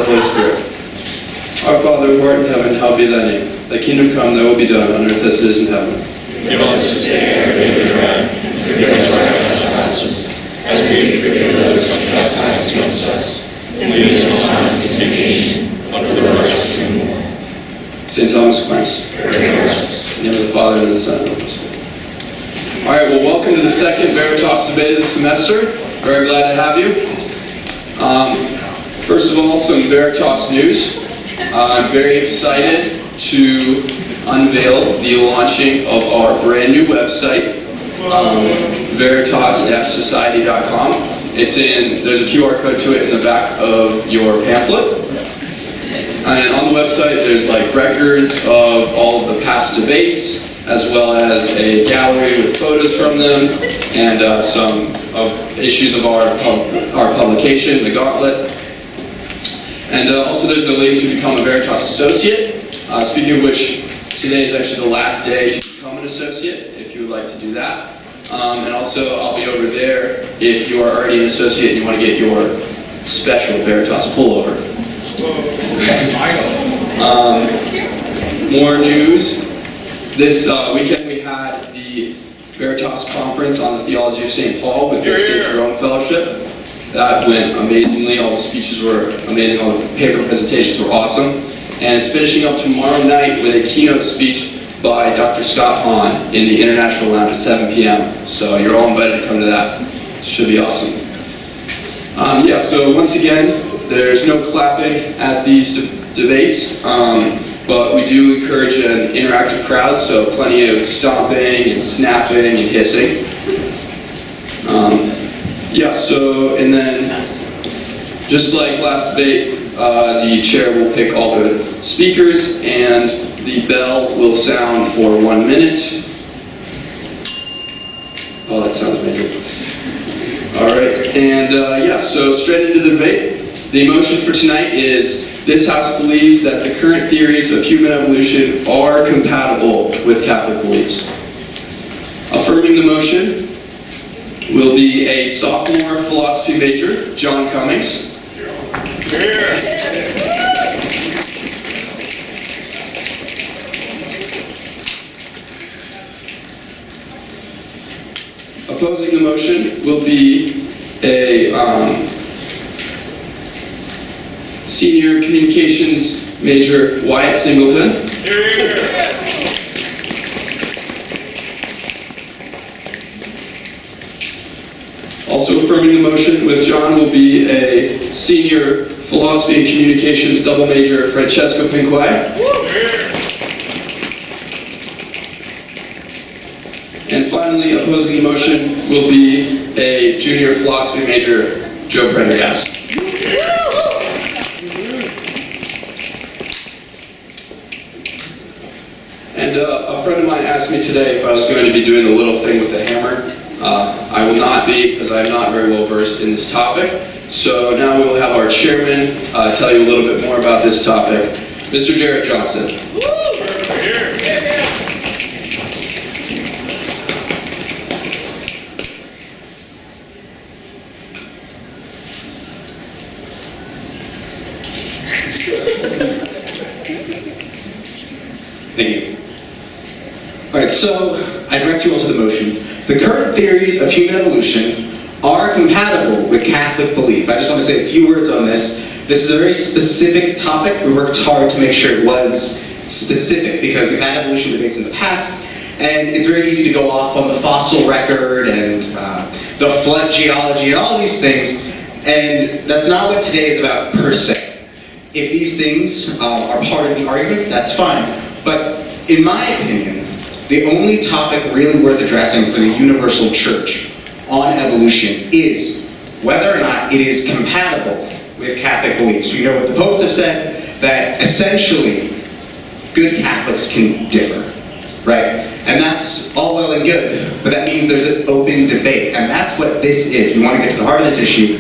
Holy Spirit. Our Father who art in heaven, hallowed be thy name. Thy kingdom come, thy will be done on earth as it is in heaven. Give us this day our daily bread, and forgive us our trespasses, as we forgive those who trespass against us. And lead us not into temptation, but deliver us from evil. St. Thomas Aquinas. Pray for us. In the name of the Father, and of the Son, and of the Holy Spirit. All right, well, welcome to the second Veritas debate of the semester. Very glad to have you. First of all, some Veritas news. I'm very excited to unveil the launching of our brand new website, veritas-society.com. There's a QR code to it in the back of your pamphlet. And on the website, there's like records of all of the past debates, as well as a gallery with photos from them, and some of issues of our publication, The Gauntlet. And also there's a link to become a Veritas Associate. Speaking of which, today is actually the last day to become an associate, if you would like to do that. And also, I'll be over there if you are already an associate and you want to get your special Veritas pullover. More news. This weekend we had the Veritas Conference on the Theology of St. Paul with the St. Jerome Fellowship. That went amazingly. All the speeches were amazing. All the paper presentations were awesome. And it's finishing up tomorrow night with a keynote speech by Dr. Scott Hahn in the International Lounge at 7 p.m. So you're all invited to come to that. It should be awesome. So once again, there's no clapping at these debates, but we do encourage an interactive crowd, so plenty of stomping and snapping and hissing. And then, just like last debate, the chair will pick all the speakers, and the bell will sound for 1 minute. Oh, that sounds amazing. All right, and so straight into the debate. The motion for tonight is, this House believes that the current theories of human evolution are compatible with Catholic beliefs. Affirming the motion will be a sophomore philosophy major, John Cummings. Opposing the motion will be a senior communications major, Wyatt Singleton. Also affirming the motion with John will be a senior philosophy and communications double major, Francesco Pinquay. And finally, opposing the motion will be a junior philosophy major, Joe Prendergast. And a friend of mine asked me today if I was going to be doing the little thing with the hammer. I will not be, because I'm not very well versed in this topic. So now we will have our chairman tell you a little bit more about this topic, Mr. Jarrett Johnson. Thank you. All right, so I direct you all to the motion. The current theories of human evolution are compatible with Catholic belief. I just want to say a few words on this. This is a very specific topic. We worked hard to make sure it was specific because we've had evolution debates in the past, and it's very easy to go off on the fossil record and the flood geology and all these things, and that's not what today is about per se. If these things are part of the arguments, that's fine. But in my opinion, the only topic really worth addressing for the universal church on evolution is whether or not it is compatible with Catholic beliefs. We know what the popes have said, that essentially good Catholics can differ, right? And that's all well and good, but that means there's an open debate, and that's what this is. We want to get to the heart of this issue.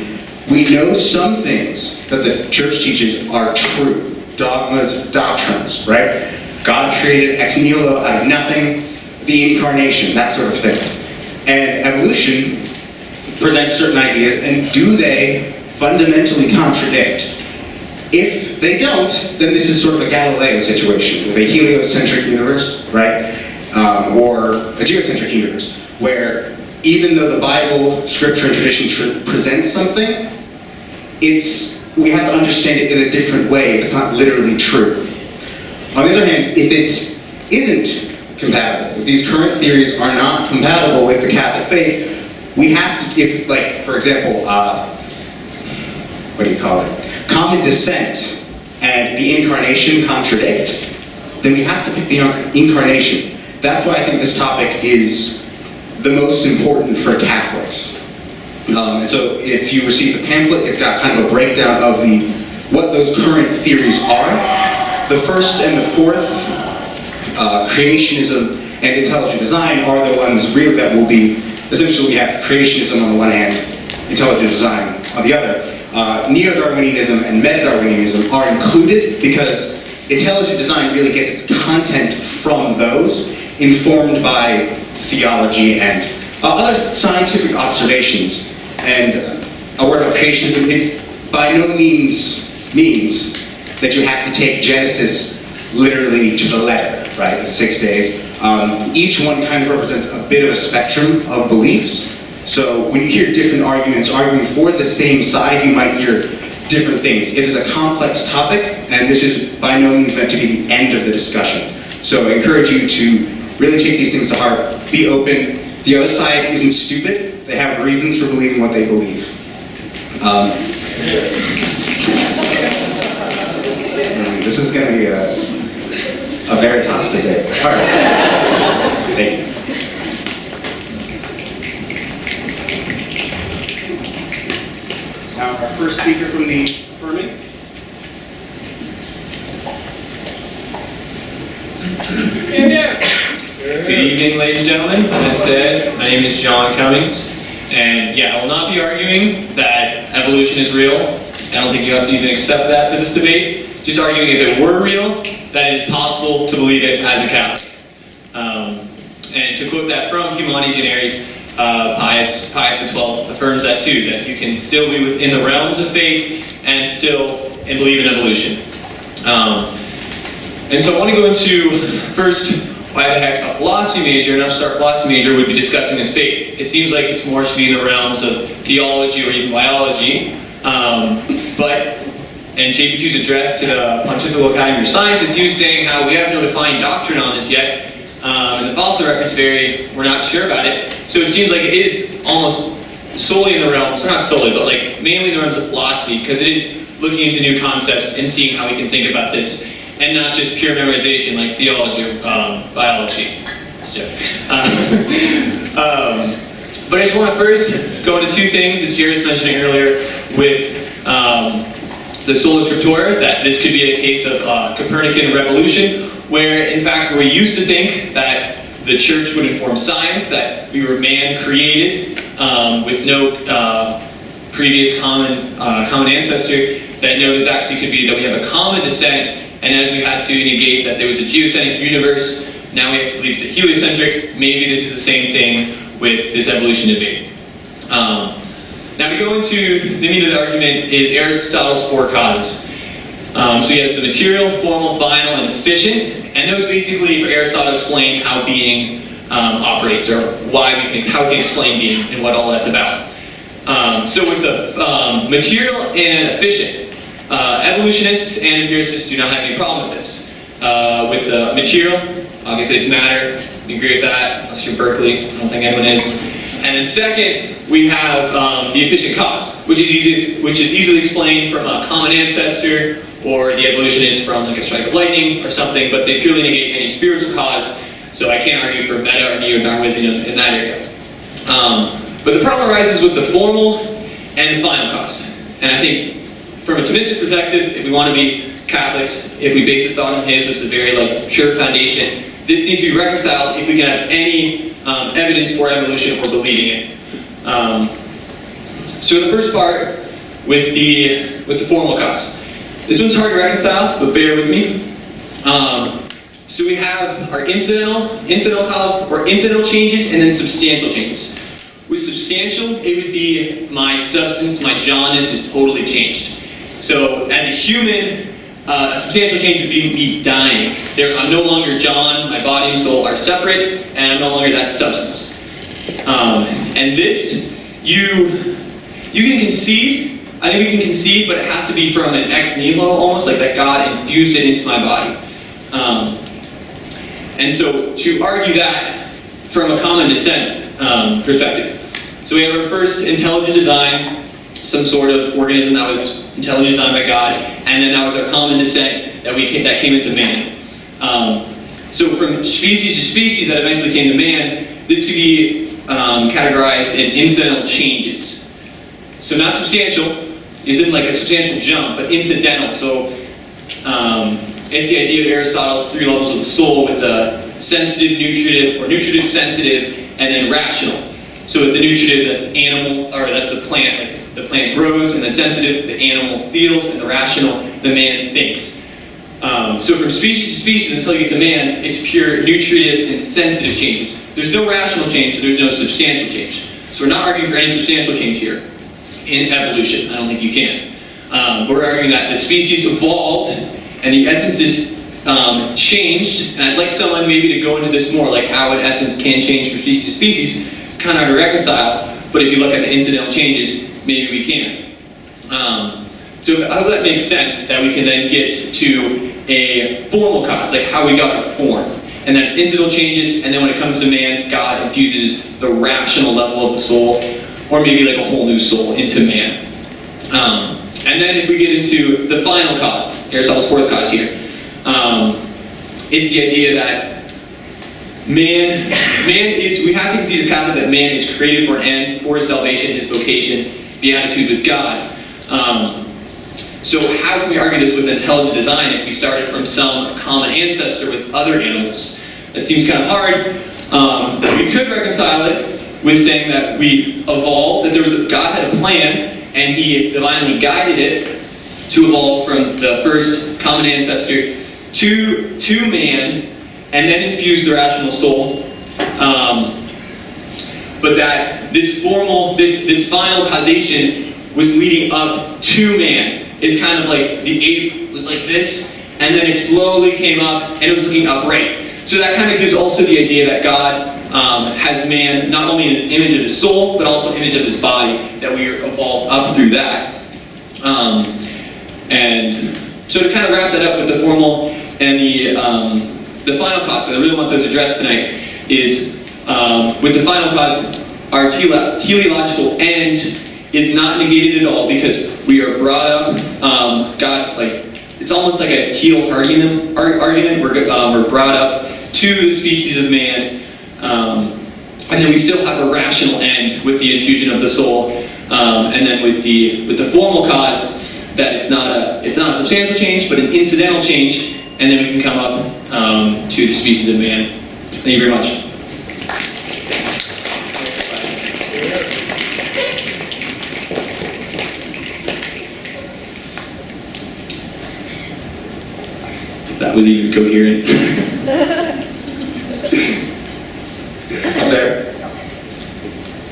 We know some things that the church teaches are true, dogmas, doctrines, right? God created ex nihilo out of nothing, the incarnation, that sort of thing. And evolution presents certain ideas, and do they fundamentally contradict If they don't, then this is sort of a Galileo situation with a heliocentric universe, right? Or a geocentric universe, where even though the Bible, scripture, and tradition presents something, we have to understand it in a different way if it's not literally true. On the other hand, if it isn't compatible, if these current theories are not compatible with the Catholic faith, we have to, if, like, for example, what do you call it? Common descent and the incarnation contradict, then we have to pick the incarnation. That's why I think this topic is the most important for Catholics. And so if you receive the pamphlet, it's got kind of a breakdown of what those current theories are. The first and the fourth, creationism and intelligent design, are the ones really that will be, essentially we have creationism on the one hand, intelligent design on the other. Neo-Darwinism and meta-Darwinism are included because intelligent design really gets its content from those, informed by theology and other scientific observations. And a word about creationism, it by no means means that you have to take Genesis literally to the letter, right? The 6 days. Each one kind of represents a bit of a spectrum of beliefs. So when you hear different arguments arguing for the same side, you might hear different things. It is a complex topic, and this is by no means meant to be the end of the discussion. So I encourage you to really take these things to heart. Be open. The other side isn't stupid. They have reasons for believing what they believe. This is going to be a Veritas debate. All right. Thank you. Now, our first speaker from the affirming. Good evening, ladies and gentlemen. As said, my name is John Cummings, and I will not be arguing that evolution is real. I don't think you have to even accept that for this debate. Just arguing if it were real, that it is possible to believe it as a Catholic. And to quote that from Humani Generis, Pius XII affirms that too, that you can still be within the realms of faith and still believe in evolution. And so I want to go into, first, why the heck a philosophy major, an upstart philosophy major, would be discussing this faith. It seems like it's more should be in the realms of theology or even biology. And JP2's address to the Pontifical Academy of Sciences, he was saying how we have no defined doctrine on this yet. And the fossil records we're not sure about it. So it seems like it is almost solely in the realms, or not solely, but like mainly in the realms of philosophy, because it is looking into new concepts and seeing how we can think about this, and not just pure memorization like theology or biology. But I just want to first go into two things, as Jerry was mentioning earlier, with the sola scriptura, that this could be a case of Copernican revolution, where in fact we used to think that the church would inform science, that we were man-created with no previous common ancestor, that no, this actually could be that we have a common descent, and as we had to negate that there was a geocentric universe, now we have to believe it's heliocentric. Maybe this is the same thing with this evolution debate. Now to go into the meat of the argument is Aristotle's four causes. So he has the material, formal, final, and efficient, and those basically for Aristotle explain how being operates, or how we can explain being and what all that's about. So with the material and efficient, evolutionists and empiricists do not have any problem with this. With the material, obviously it's matter. You agree with that? Unless you're Berkeley, I don't think anyone is. And then second, we have the efficient cause, which is easily explained from a common ancestor, or the evolutionist from like a strike of lightning or something, but they purely negate any spiritual cause, so I can't argue for meta or neo-Darwinism in that area. But the problem arises with the formal and the final cause. And I think from a Thomistic perspective, if we want to be Catholics, if we base this thought on his, which is a very sure foundation, this needs to be reconciled if we can have any evidence for evolution or believing it. So the first part with the formal cause. This one's hard to reconcile, but bear with me. So we have our incidental cause, or incidental changes, and then substantial changes. With substantial, it would be my substance, my Johnness is totally changed. So as a human, a substantial change would be me dying. I'm no longer John, my body and soul are separate, and I'm no longer that substance. And this, you can concede, I think we can concede, but it has to be from an ex nihilo, almost like that God infused it into my body. And so to argue that from a common descent perspective. So we have our first intelligent design, some sort of organism that was intelligent designed by God, and then that was our common descent that came into man. So from species to species that eventually came to man, this could be categorized in incidental changes. So not substantial, isn't like a substantial jump, but incidental. So it's the idea of Aristotle's 3 levels of the soul, with the sensitive, nutritive, or nutritive, sensitive, and then rational. So with the nutritive, that's animal, or that's the plant. Like the plant grows, and the sensitive, the animal feels, and the rational, the man thinks. So from species to species until you get to man, it's pure nutritive and sensitive changes. There's no rational change, so there's no substantial change. So we're not arguing for any substantial change here in evolution. I don't think you can. But we're arguing that the species evolved and the essence is changed. And I'd like someone maybe to go into this more, like how an essence can change from species to species. It's kind of hard to reconcile, but if you look at the incidental changes, maybe we can. So I hope that makes sense, that we can then get to a formal cause, like how we got our form. And then it's incidental changes, and then when it comes to man, God infuses the rational level of the soul, or maybe like a whole new soul into man. And then if we get into the final cause, Aristotle's 4th cause here, it's the idea that man is, we have to concede as Catholic that man is created for an end, for his salvation, his vocation, beatitude with God. So how can we argue this with intelligent design if we started from some common ancestor with other animals? That seems kind of hard. We could reconcile it with saying that we evolved, that God had a plan, and he divinely guided it to evolve from the first common ancestor to man, and then infuse the rational soul. But that this final causation was leading up to man. It's kind of like the ape was like this, and then it slowly came up, and it was looking upright. So that kind of gives also the idea that God has man not only in his image of his soul, but also image of his body, that we are evolved up through that. And so to kind of wrap that up with the formal and the final cause, because I really want those addressed tonight, is with the final cause, our teleological end is not negated at all, because we are brought up, God, like, it's almost like a Teal-Hardian argument. We're brought up to the species of man, and then we still have a rational end with the infusion of the soul, and then with the formal cause, that it's not a substantial change, but an incidental change, and then we can come up to the species of man. Thank you very much. That was even coherent. Up there.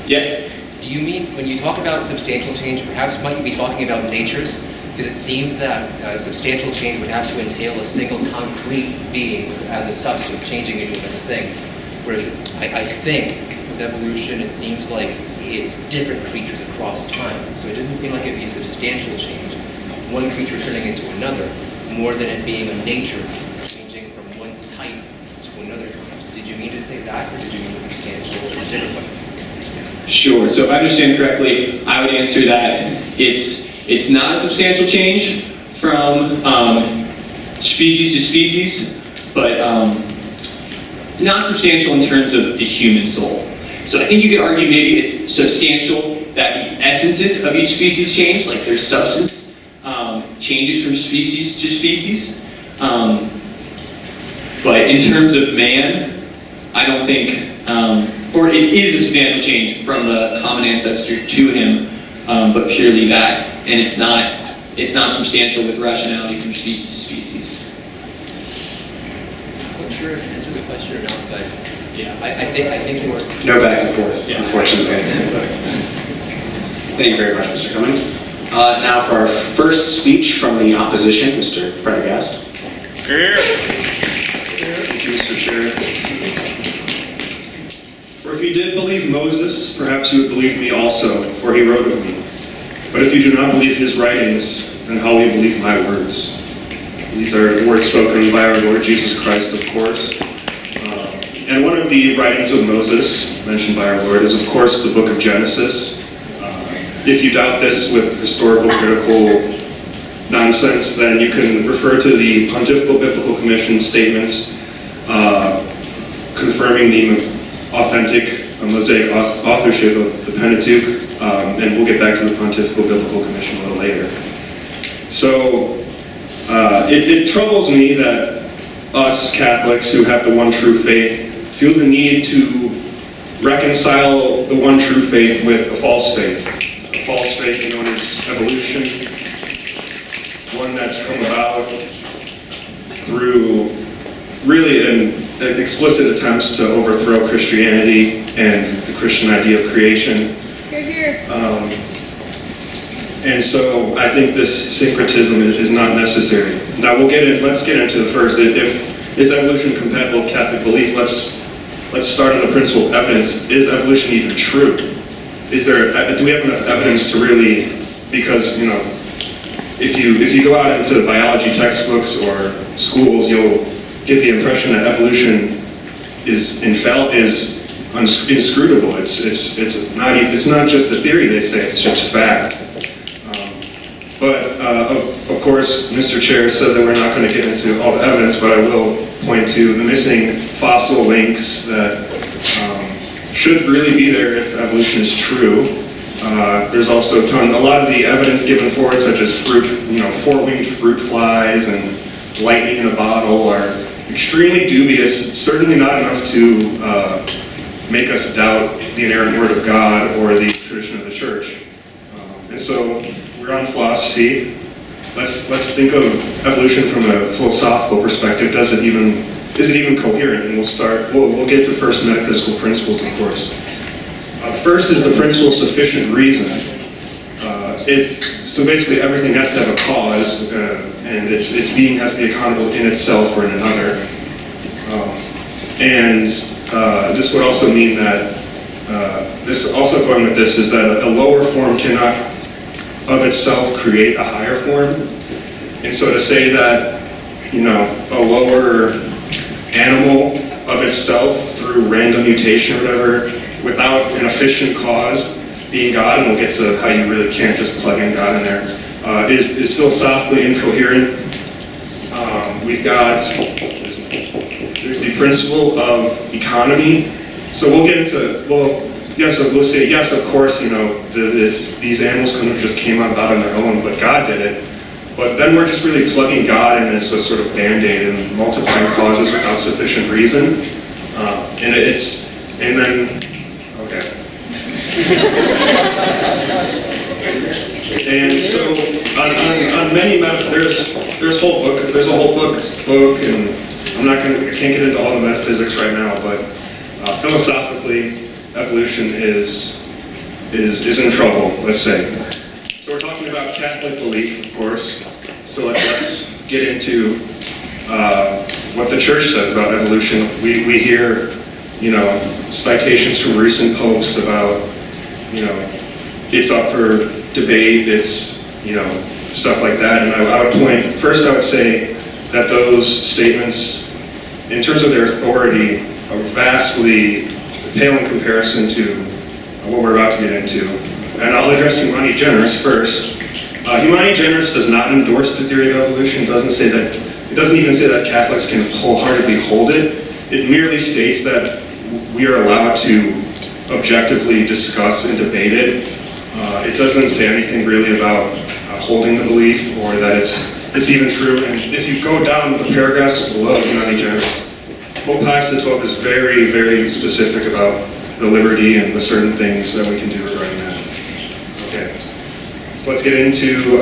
Yes? Do you mean, when you talk about substantial change, perhaps might you be talking about natures? Because it seems that substantial change would have to entail a single concrete being as a substance changing into another thing. Whereas I think with evolution, it seems like it's different creatures across time. So it doesn't seem like it'd be a substantial change. One creature turning into another, more than it being a nature changing from one's type to another kind. Did you mean to say that, or did you mean substantial in a different way? Sure. So if I understand correctly, I would answer that it's not a substantial change from species to species, but not substantial in terms of the human soul. So I think you could argue maybe it's substantial that the essences of each species change, like their substance changes from species to species. But in terms of man, I don't think, or it is a substantial change from the common ancestor to him, but purely that, and it's not substantial with rationality from species to species. I'm not sure if you answered the question or not, but yeah, I think you were. No back and forth, Yeah. unfortunately. Thank you very much, Mr. Cummings. Now for our first speech from the opposition, Mr. Prendergast. Here. Thank you, Mr. Chair. For if you did believe Moses, perhaps you would believe me also, for he wrote of me. But if you do not believe his writings, then how will you believe my words? These are words spoken by our Lord Jesus Christ, of course. And one of the writings of Moses, mentioned by our Lord, is of course the book of Genesis. If you doubt this with historical, critical nonsense, then you can refer to the Pontifical Biblical Commission statements confirming the authentic Mosaic authorship of the Pentateuch, and we'll get back to the Pontifical Biblical Commission a little later. So it troubles me that us Catholics who have the one true faith feel the need to reconcile the one true faith with a false faith. A false faith known as evolution, one that's come about through really an explicit attempts to overthrow Christianity and the Christian idea of creation. And so I think this syncretism is not necessary. Now let's get into the first. Is evolution compatible with Catholic belief? Let's start on the principle of evidence. Is evolution even true? Do we have enough evidence to really, because if you go out into biology textbooks or schools, you'll get the impression that evolution is inscrutable. It's not just a theory, they say, it's just fact. But of course, Mr. Chair said that we're not going to get into all the evidence, but I will point to the missing fossil links that should really be there if evolution is true. There's also a lot of the evidence given for it, such as four-winged fruit flies and lightning in a bottle, are extremely dubious. It's certainly not enough to make us doubt the inerrant word of God or the tradition of the Church. And so we're on philosophy. Let's think of evolution from a philosophical perspective. Is it even coherent? And we'll get to first metaphysical principles, of course. The first is the principle of sufficient reason. So basically everything has to have a cause, and its being has to be accountable in itself or in another. This would also mean that, going with this, is that a lower form cannot of itself create a higher form. And so to say that, a lower animal of itself through random mutation or whatever, without an efficient cause being God, and we'll get to how you really can't just plug in God in there, is philosophically incoherent. There's the principle of economy. So we'll get into, we'll say, yes, of course, these animals couldn't have just came about on their own, but God did it. But then we're just really plugging God in as a sort of band-aid and multiplying causes without sufficient reason. And so on many there's a whole book, and I can't get into all the metaphysics right now, but philosophically, evolution is in trouble, let's say. So we're talking about Catholic belief, of course. So let's get into what the Church says about evolution. We hear, citations from recent popes about, it's up for debate, it's, stuff like that. And I would say that those statements, in terms of their authority, are vastly pale in comparison to what we're about to get into. And I'll address Humani Generis first. Humani Generis does not endorse the theory of evolution. It doesn't even say that Catholics can wholeheartedly hold it. It merely states that we are allowed to objectively discuss and debate it. It doesn't say anything really about holding the belief or that it's even true. And if you go down the paragraphs below Humani Generis, Pope Pius XII is very, very specific about the liberty and the certain things that we can do regarding that. Okay, so let's get into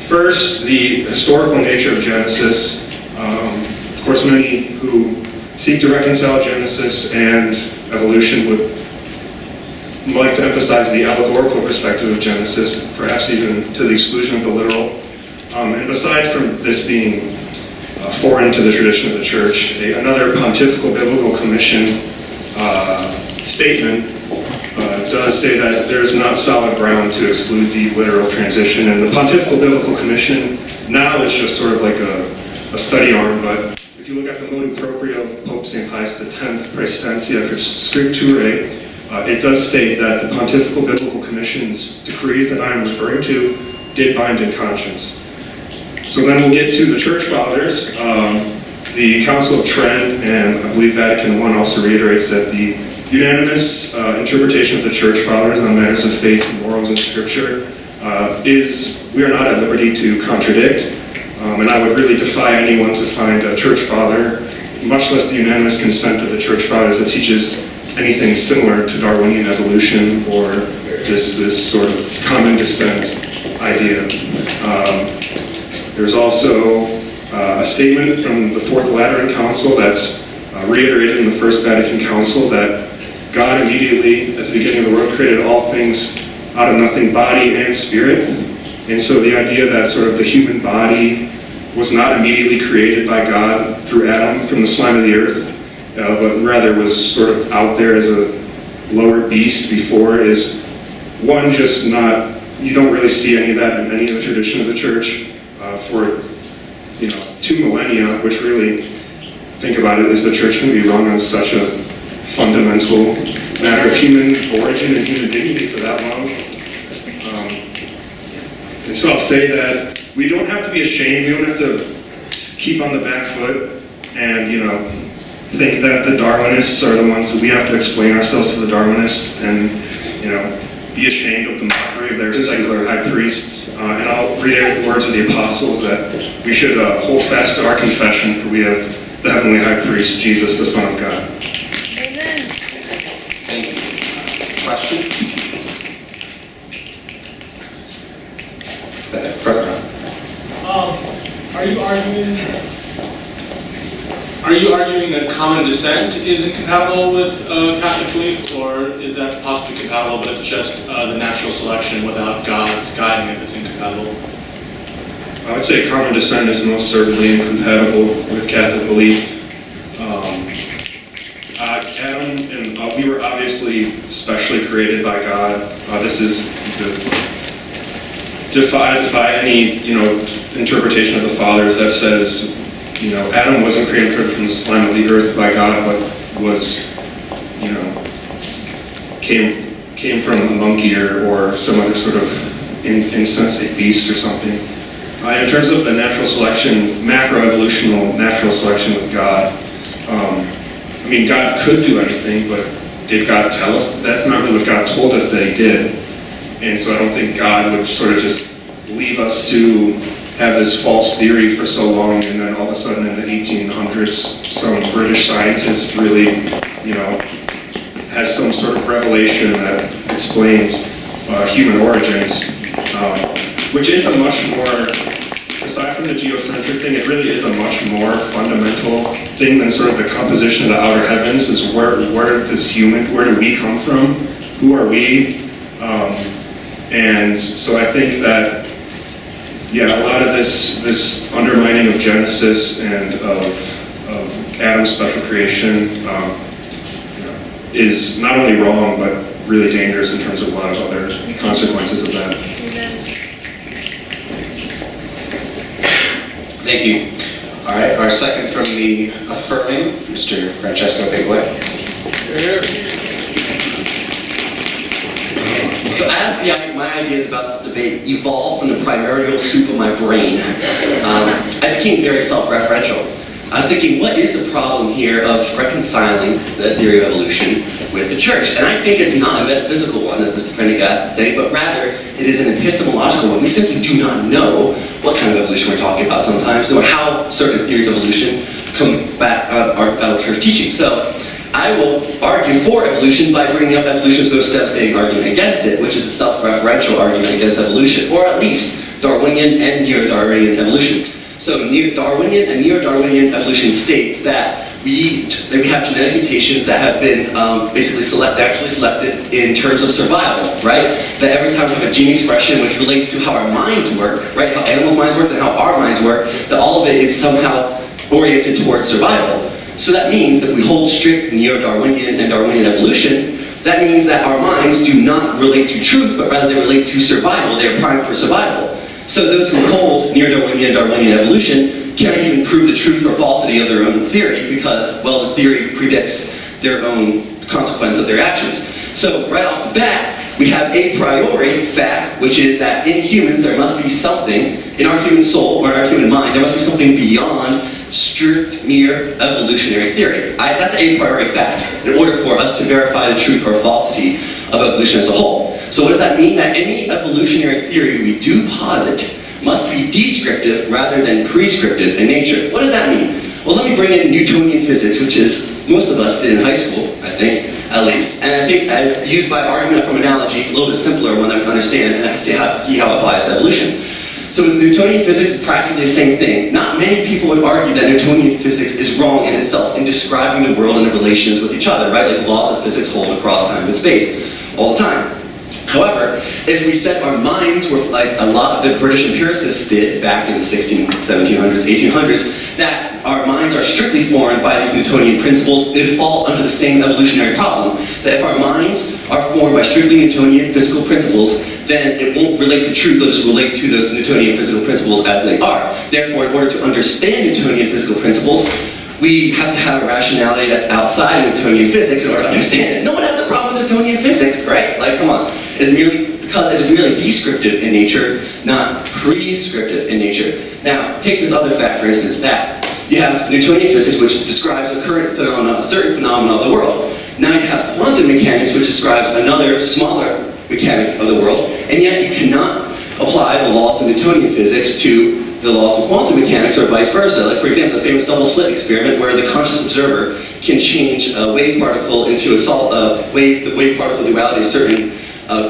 first the historical nature of Genesis. Of course, many who seek to reconcile Genesis and evolution would like to emphasize the allegorical perspective of Genesis, perhaps even to the exclusion of the literal. And besides from this being foreign to the tradition of the church, another pontifical biblical commission statement does say that there is not solid ground to exclude the literal transition. And the pontifical biblical commission now is just sort of like a study arm, but if you look at the motu proprio of Pope St. Pius X, Praesidentia Scripturae, it does state that the Pontifical Biblical Commission's decrees that I am referring to did bind in conscience. So then we'll get to the Church Fathers. The Council of Trent and I believe Vatican I also reiterates that the unanimous interpretation of the Church Fathers on matters of faith, morals, and Scripture is we are not at liberty to contradict. And I would really defy anyone to find a Church Father, much less the unanimous consent of the Church Fathers, that teaches anything similar to Darwinian evolution or this sort of common descent idea. There's also a statement from the Fourth Lateran Council that's reiterated in the First Vatican Council that God immediately, at the beginning of the world, created all things out of nothing, body and spirit. And so the idea that sort of the human body was not immediately created by God through Adam from the slime of the earth, but rather was sort of out there as a lower beast before is one, just not, you don't really see any of that in any of the tradition of the church for, 2 millennia, which really, think about it, is the church going to be wrong on such a fundamental matter of human origin and human dignity for that long? And so I'll say that we don't have to be ashamed, we don't have to keep on the back foot and, think that the Darwinists are the ones that we have to explain ourselves to the Darwinists and, be ashamed of the mockery of their secular high priests. And I'll reiterate the words of the apostles that we should hold fast to our confession, for we have the heavenly high priest, Jesus, the Son of God. Amen. Thank you. Question? Front row. Are you arguing that common descent is incompatible with Catholic belief, or is that possibly compatible, but it's just the natural selection without God's guiding it that's incompatible? I would say common descent is most certainly incompatible with Catholic belief. Adam and we were obviously specially created by God. This is defy any interpretation of the fathers that says Adam wasn't created from the slime of the earth by God, but was came from a monkey or some other sort of insensate beast or something. In terms of the natural selection, macroevolutional natural selection with God, God could do anything, but did God tell us? That's not really what God told us that he did. And so I don't think God would sort of just leave us to have this false theory for so long, and then all of a sudden in the 1800s, some British scientist really, has some sort of revelation that explains human origins, which is a much more, aside from the geocentric thing, it really is a much more fundamental thing than sort of the composition of the outer heavens, is where do we come from? Who are we? And so I think that, a lot of this undermining of Genesis and of Adam's special creation is not only wrong, but really dangerous in terms of a lot of other consequences of that. Amen. Thank you. All right, our second from the affirming, Mr. Francesco Bigway. So as my ideas about this debate evolved from the primordial soup of my brain, I became very self-referential. I was thinking, what is the problem here of reconciling the theory of evolution with the church? And I think it's not a metaphysical one, as Mr. Prendergast is saying, but rather it is an epistemological one. We simply do not know what kind of evolution we're talking about sometimes, nor how certain theories of evolution come back out of church teaching. So I will argue for evolution by bringing up evolution's most devastating argument against it, which is the self-referential argument against evolution, or at least Darwinian and neo-Darwinian evolution. So Darwinian and neo-Darwinian evolution states that we have genetic mutations that have been basically actually selected in terms of survival, right? That every time we have a gene expression which relates to how our minds work, right? How animals' minds work and how our minds work, that all of it is somehow oriented towards survival. So that means if we hold strict neo-Darwinian and Darwinian evolution, that means that our minds do not relate to truth, but rather they relate to survival. They are primed for survival. So those who hold neo-Darwinian and Darwinian evolution can't even prove the truth or falsity of their own theory because, well, the theory predicts their own consequence of their actions. So right off the bat, we have a priori fact, which is that in humans there must be something, in our human soul or in our human mind, there must be something beyond strict mere evolutionary theory. That's a priori fact in order for us to verify the truth or falsity of evolution as a whole. So what does that mean? That any evolutionary theory we do posit must be descriptive rather than prescriptive in nature. What does that mean? Well, let me bring in Newtonian physics, which is most of us did in high school, I think, at least. And I think I used by argument from analogy, a little bit simpler one that we can understand and see how it applies to evolution. So with Newtonian physics, it's practically the same thing. Not many people would argue that Newtonian physics is wrong in itself in describing the world and the relations with each other, right? Like the laws of physics hold across time and space all the time. However, if we said our minds were like a lot of the British empiricists did back in the 1700s, 1800s, that our minds are strictly formed by these Newtonian principles, it would fall under the same evolutionary problem. That if our minds are formed by strictly Newtonian physical principles, then it won't relate to truth, it'll just relate to those Newtonian physical principles as they are. Therefore, in order to understand Newtonian physical principles, we have to have a rationality that's outside of Newtonian physics in order to understand it. No one has a problem with Newtonian physics, right? Like, come on. It's merely because it is merely descriptive in nature, not prescriptive in nature. Now, take this other fact, for instance, that you have Newtonian physics, which describes a certain phenomena of the world. Now you have quantum mechanics, which describes another smaller mechanic of the world, and yet you cannot apply the laws of Newtonian physics to the laws of quantum mechanics or vice versa. Like, for example, the famous double slit experiment where the conscious observer can change a wave particle into the wave particle duality of certain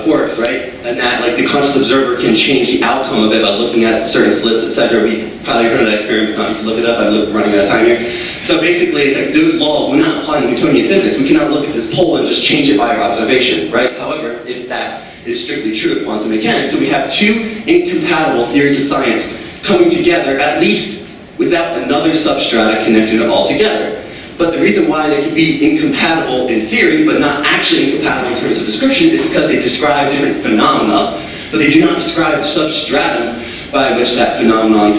quarks, right? And that, like, the conscious observer can change the outcome of it by looking at certain slits, etc. We probably heard of that experiment. You can look it up. I'm running out of time here. So basically, it's like those laws will not apply to Newtonian physics. We cannot look at this pole and just change it by our observation, right? However, if that is strictly true of quantum mechanics, so we have two incompatible theories of science coming together, at least without another substrata connecting it all together. But the reason why they could be incompatible in theory, but not actually incompatible in terms of description, is because they describe different phenomena, but they do not describe the substratum by which that phenomenon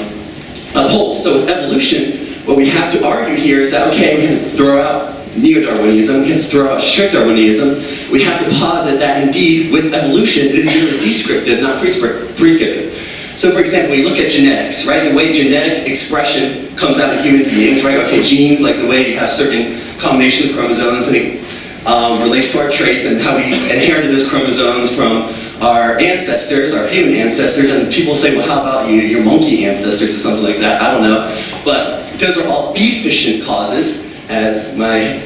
upholds. So with evolution, what we have to argue here is that, okay, we have to throw out neo-Darwinism, we have to throw out strict Darwinism, we have to posit that indeed, with evolution, it is merely descriptive, not prescriptive. So for example, we look at genetics, right? The way genetic expression comes out of human beings, right? Okay, genes, like the way you have certain combination of chromosomes, and it relates to our traits and how we inherited those chromosomes from our ancestors, our human ancestors, and people say, well, how about you, your monkey ancestors or something like that? I don't know. But those are all efficient causes, as my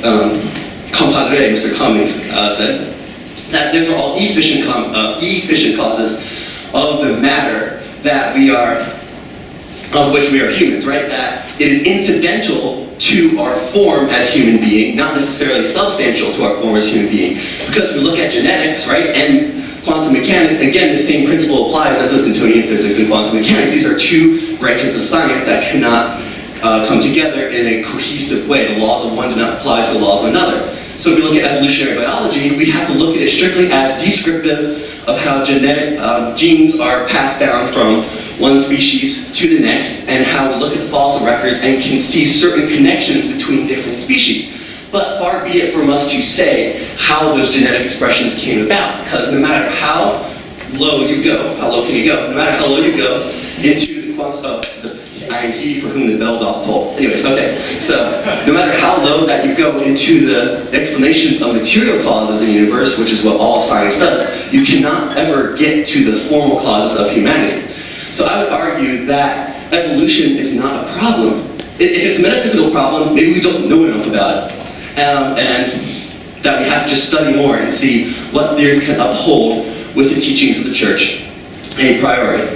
compadre, Mr. Cummings, said, that those are all efficient causes of the matter that we are, of which we are humans, right? That it is incidental to our form as human being, not necessarily substantial to our form as human being. Because we look at genetics, right, and quantum mechanics, again, the same principle applies as with Newtonian physics and quantum mechanics. These are two branches of science that cannot come together in a cohesive way. The laws of one do not apply to the laws of another. So if we look at evolutionary biology, we have to look at it strictly as descriptive of how genetic genes are passed down from one species to the next, and how we look at the fossil records and can see certain connections between different species. But far be it from us to say how those genetic expressions came about, because no matter how low you go, how low can you go? No matter how low you go into the quantum, I am he for whom the bell doth toll. Anyways, okay. So, no matter how low that you go into the explanations of material causes in the universe, which is what all science does, you cannot ever get to the formal causes of humanity. So I would argue that evolution is not a problem. If it's a metaphysical problem, maybe we don't know enough about it. And that we have to just study more and see what theories can uphold with the teachings of the church a priori.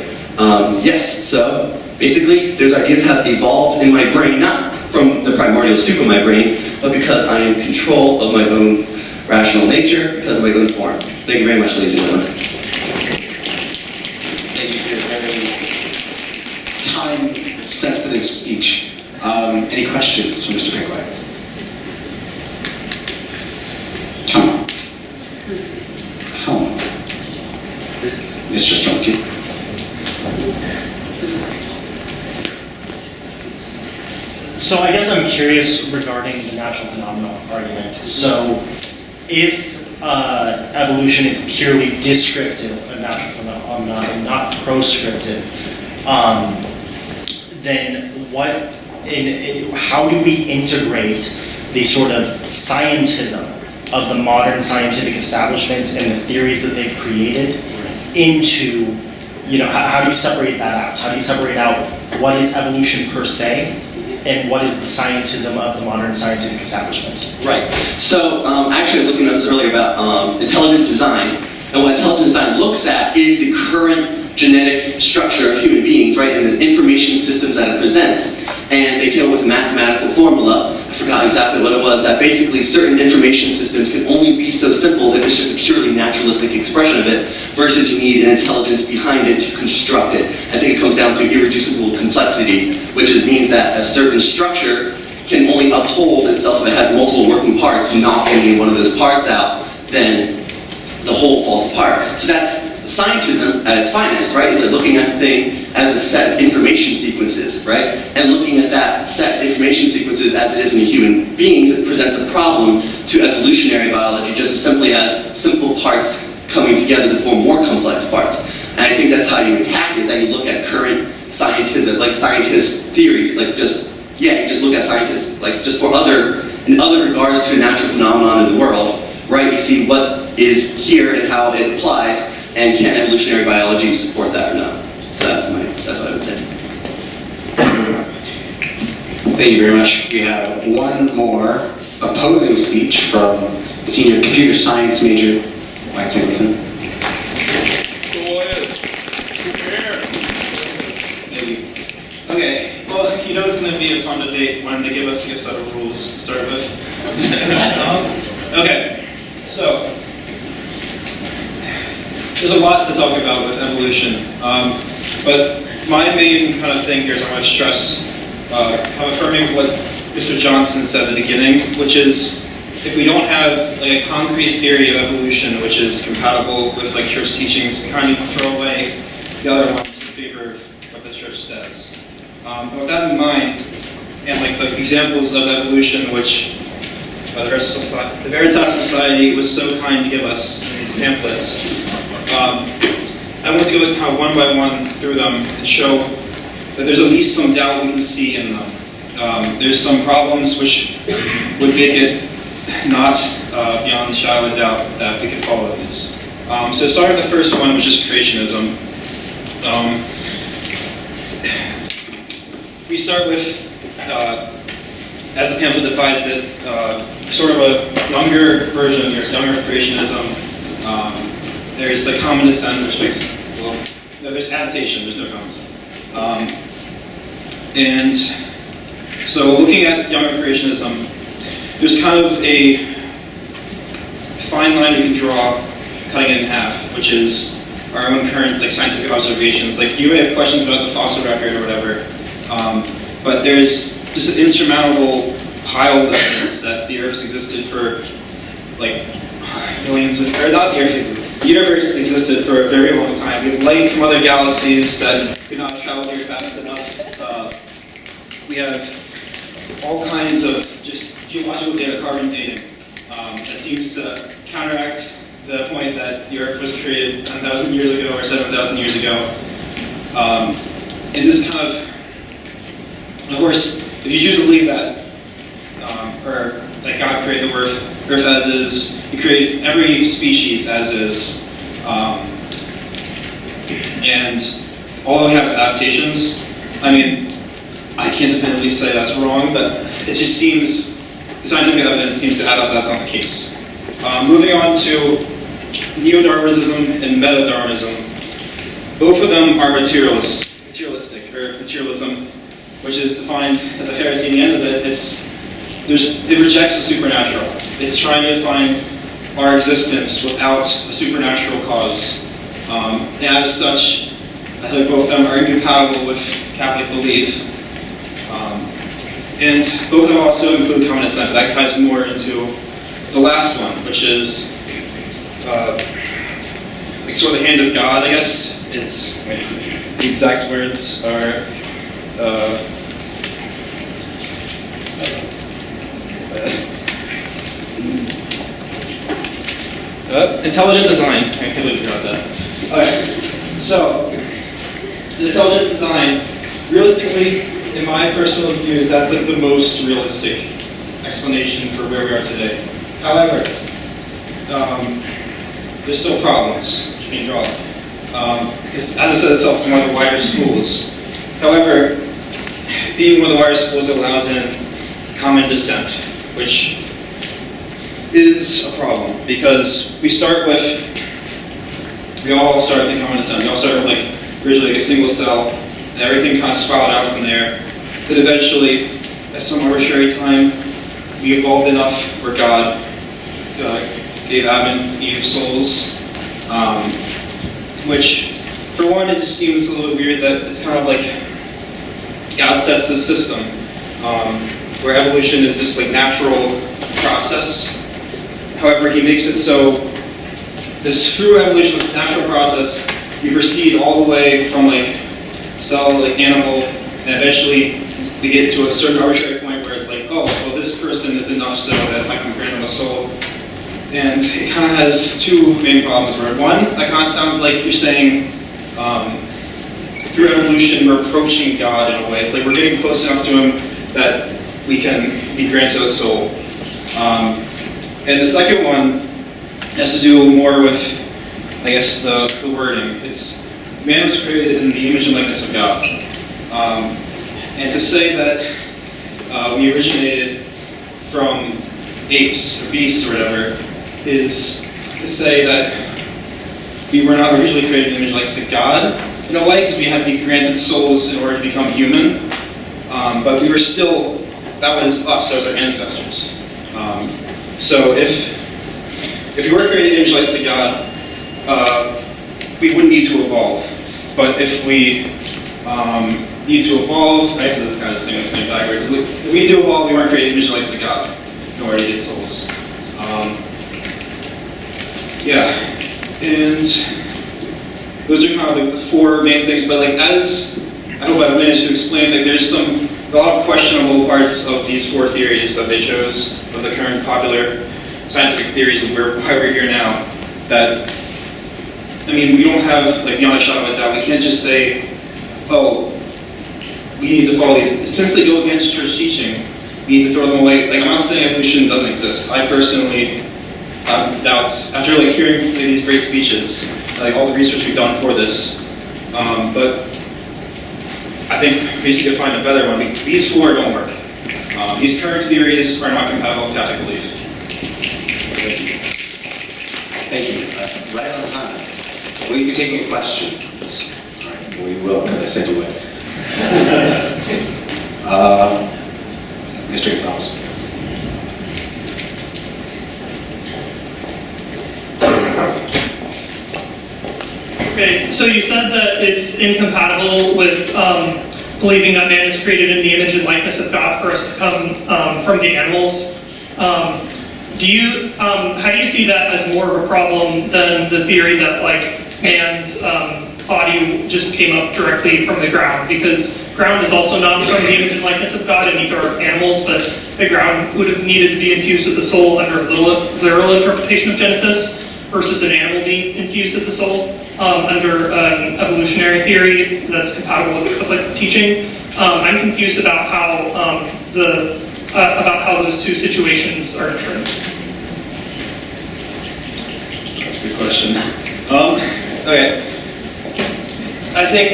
Yes, so basically, those ideas have evolved in my brain, not from the primordial soup of my brain, but because I am in control of my own rational nature, because of my own form. Thank you very much, ladies and gentlemen. Thank you for your very time-sensitive speech. Any questions for Mr. Pickwick? Come on. Come on. Mr. Strumke. So I guess I'm curious regarding the natural phenomena argument. So if evolution is purely descriptive of natural phenomena and not proscriptive, then how do we integrate the sort of scientism of the modern scientific establishment and the theories that they've created into, how do you separate that out? How do you separate out what is evolution per se and what is the scientism of the modern scientific establishment? Right. So actually I was looking at this earlier about intelligent design, and what intelligent design looks at is the current genetic structure of human beings, right, and the information systems that it presents. And they came up with a mathematical formula, I forgot exactly what it was, that basically certain information systems can only be so simple if it's just a purely naturalistic expression of it, versus you need an intelligence behind it to construct it. I think it comes down to irreducible complexity, which means that a certain structure can only uphold itself if it has multiple working parts. You knock any one of those parts out, then the whole falls apart. So that's scientism at its finest, right? Is like looking at the thing as a set of information sequences, right? And looking at that set of information sequences as it is in human beings, it presents a problem to evolutionary biology just as simply as simple parts coming together to form more complex parts. And I think that's how you attack it, is that you look at current scientism, like scientist theories, like you just look at scientists, like just in other regards to a natural phenomenon in the world, right? You see what is here and how it applies, and can evolutionary biology support that or not? So that's what I would say. Thank you very much. We have one more opposing speech from the senior computer science major, Lance Singleton. Go ahead. Maybe. Okay, well, it's going to be a fun debate when they give us a set of rules to start with. Okay, so there's a lot to talk about with evolution, but my main kind of thing here is I want to stress, kind of affirming what Mr. Johnson said at the beginning, which is if we don't have like a concrete theory of evolution which is compatible with like church teachings, we kind of throw away the other ones in favor of what the church says. And with that in mind, and like the examples of evolution which the Veritas Society was so kind to give us in these pamphlets, I want to go kind of one by one through them and show that there's at least some doubt we can see in them. There's some problems which would make it not beyond the shadow of a doubt that we could follow these. So starting with the first one, which is creationism. We start with, as the pamphlet defines it, sort of a younger version, younger creationism. There's the common descent, which makes, well, no, there's adaptation, there's no common descent. And so looking at younger creationism, there's kind of a fine line we can draw, cutting it in half, which is our own current scientific observations. Like you may have questions about the fossil record or whatever, but there's just an insurmountable pile of evidence that the Earth's existed for millions of, or not the Earth existed, the universe existed for a very long time. We have light from other galaxies that could not travel here fast enough. We have all kinds of just geological data, carbon dating, that seems to counteract the point that the Earth was created 10,000 years ago or 7,000 years ago. And this kind of course, if you choose to believe that, or that God created the Earth as is, He created every species as is, and all we have is adaptations. I mean, I can't definitively say that's wrong, but it just seems, the scientific evidence seems to add up that's not the case. Moving on to neo-Darwinism and meta-Darwinism. Both of them are materialistic, or materialism. which is defined as a heresy. In the end of it, it rejects the supernatural. It's trying to define our existence without a supernatural cause. And as such, I think both of them are incompatible with Catholic belief. And both of them also include common assent, but that ties more into the last one, which is like sort of the hand of God, I guess. It's, the exact words are, intelligent design. I completely forgot that. Alright, so, the intelligent design, realistically, in my personal views, that's like the most realistic explanation for where we are today. However, there's still problems which can draw. As I said itself, it's one of the wider schools. However, being one of the wider schools allows in common dissent, which is a problem because we all start with common dissent. We all start with originally a single cell, and everything kind of spiraled out from there. That eventually, at some arbitrary time, we evolved enough where God gave Adam and Eve souls, which, for one, it just seems a little weird that it's kind of like God sets this system where evolution is this natural process. However, he makes it so this through evolution, this natural process, we proceed all the way from cell, animal, and eventually we get to a certain arbitrary point where it's oh, well, this person is enough so that I can grant him a soul. And it kind of has two main problems. Where one, that kind of sounds like you're saying through evolution we're approaching God in a way. It's we're getting close enough to him that we can be granted a soul. And the second one has to do more with, I guess, the wording. It's man was created in the image and likeness of God. And to say that we originated from apes or beasts or whatever is to say that we were not originally created in the image and likeness of God in a way, because we had to be granted souls in order to become human. But we were still, that was us, that was our ancestors. So if we were created in the image and likeness of God, we wouldn't need to evolve. But if we need to evolve, I guess this is kind of the same backwards. If we need to evolve, we weren't created in the image and likeness of God in order to get souls. Yeah, and those are kind of the four main things. But as I hope I've managed to explain, there's a lot of questionable parts of these four theories that they chose of the current popular scientific theories of why we're here now. That we don't have beyond a shadow of a doubt. We can't just say, oh, we need to follow these. Since they go against church teaching, we need to throw them away. I'm not saying evolution doesn't exist. I personally have doubts after hearing these great speeches, all the research we've done for this. But I think we just need to find a better one. These four don't work. These current theories are not compatible with Catholic belief. Thank you. Right on time. Will you be taking questions? All right, we will, because I said you would. Mr. Gonzalez. Okay, so you said that it's incompatible with believing that man is created in the image and likeness of God for us to come from the animals. How do you see that as more of a problem than the theory that man's body just came up directly from the ground? Because ground is also not from the image and likeness of God, and neither are animals, but the ground would have needed to be infused with the soul under a literal interpretation of Genesis versus an animal being infused with the soul under an evolutionary theory that's compatible with Catholic teaching. I'm confused about how those two situations are different. That's a good question. Okay. I think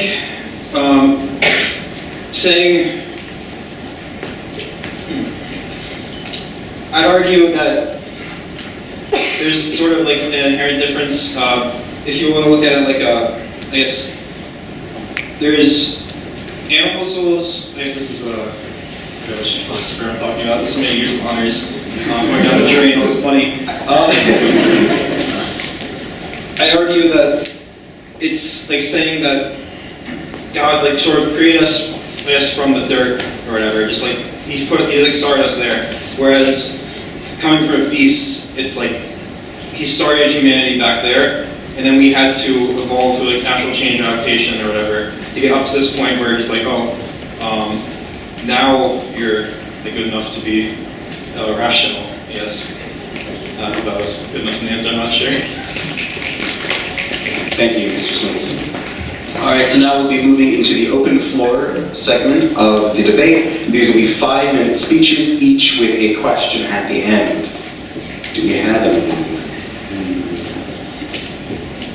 I'd argue that there's sort of an inherent difference. If you want to look at it I guess there's animal souls, I guess this is a philosopher I'm talking about. This is many years of honors. Going down the drain, all this money. I argue that it's like saying that God like sort of created us, I guess, from the dirt or whatever. Just like he like started us there. Whereas coming from a beast, it's like he started humanity back there, and then we had to evolve through like natural change, adaptation, or whatever, to get up to this point where it's like, now you're like, good enough to be rational. Yes. If that was good enough an answer, I'm not sure. Thank you, Mr. Singleton. All right, so now we'll be moving into the open floor segment of the debate. These will be 5-minute speeches, each with a question at the end. Do we have anyone?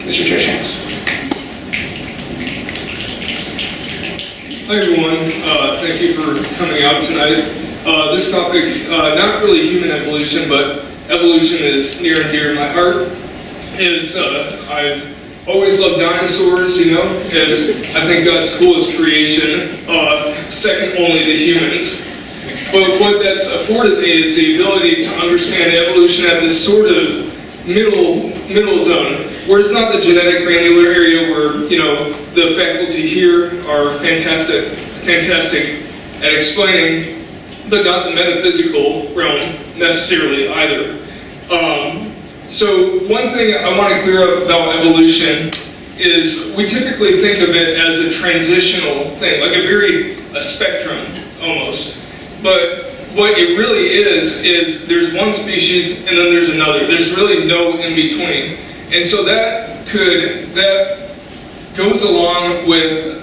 Mr. Chair Shanks. Hi everyone, thank you for coming out tonight. This topic, not really human evolution, but evolution is near and dear to my heart. I've always loved dinosaurs, as I think God's coolest creation, second only to humans. But what that's afforded me is the ability to understand evolution at this sort of middle zone, where it's not the genetic granular area where, the faculty here are fantastic at explaining, but not the metaphysical realm necessarily either. So one thing I want to clear up about evolution is we typically think of it as a transitional thing, like a spectrum almost. But what it really is there's one species and then there's another. There's really no in between. And so that goes along with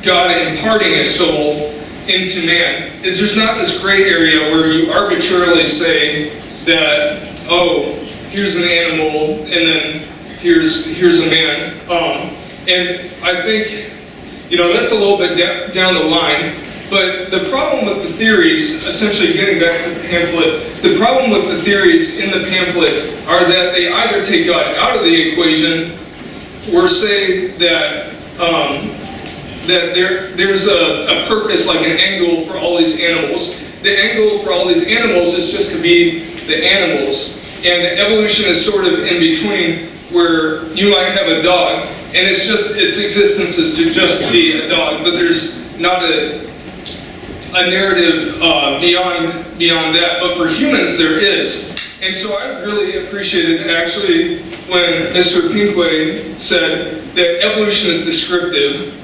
God imparting a soul into man. There's not this gray area where you arbitrarily say that, here's an animal, and then here's a man. And I think, that's a little bit down the line. But the problem with the theories, essentially getting back to the pamphlet, the problem with the theories in the pamphlet are that they either take God out of the equation or say that there's a purpose, like an angle for all these animals. The angle for all these animals is just to be the animals. And evolution is sort of in between, where you might have a dog, and its existence is to just be a dog, but there's not a narrative beyond that. But for humans, there is. And so I really appreciated, actually, when Mr. Pinkway said that evolution is descriptive.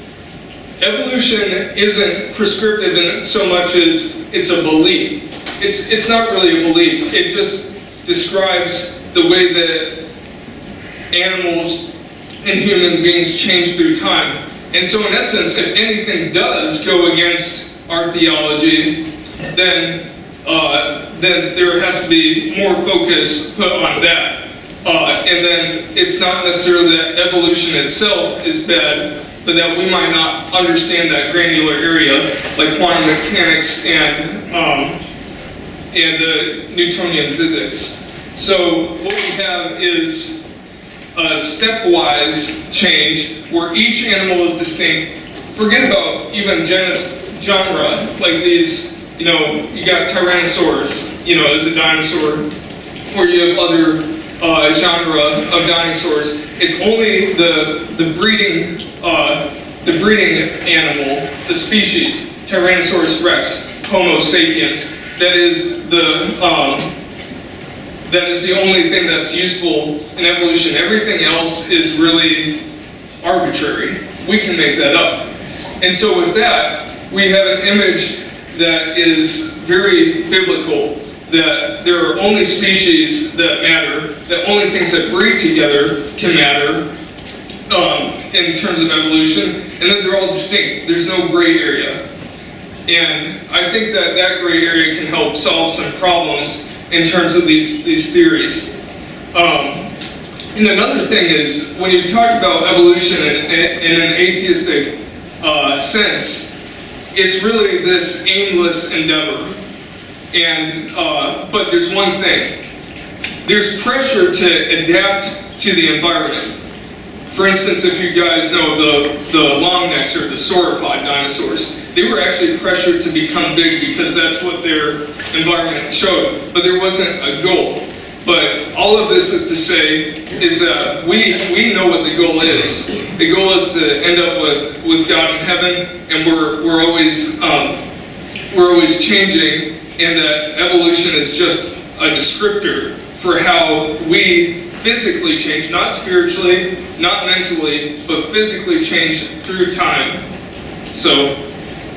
Evolution isn't prescriptive in so much as it's a belief. It's not really a belief. It just describes the way that animals and human beings change through time. And so in essence, if anything does go against our theology, then there has to be more focus put on that. And then it's not necessarily that evolution itself is bad, but that we might not understand that granular area, like quantum mechanics and the Newtonian physics. So what we have is a stepwise change where each animal is distinct. Forget about even genre, like these, you got Tyrannosaurus, as a dinosaur, or you have other genre of dinosaurs. It's only the breeding animal, the species, Tyrannosaurus rex, Homo sapiens, that is the only thing that's useful in evolution. Everything else is really arbitrary. We can make that up. And so with that, we have an image that is very biblical, that there are only species that matter, that only things that breed together can matter in terms of evolution, and that they're all distinct. There's no gray area. And I think that gray area can help solve some problems in terms of these theories. And another thing is, when you talk about evolution in an atheistic sense, it's really this aimless endeavor. And but there's one thing. There's pressure to adapt to the environment. For instance, if you guys know the long necks or the sauropod dinosaurs, they were actually pressured to become big because that's what their environment showed, but there wasn't a goal. But all of this is to say is that we know what the goal is. The goal is to end up with God in heaven, and we're always changing, and that evolution is just a descriptor for how we physically change, not spiritually, not mentally, but physically change through time. So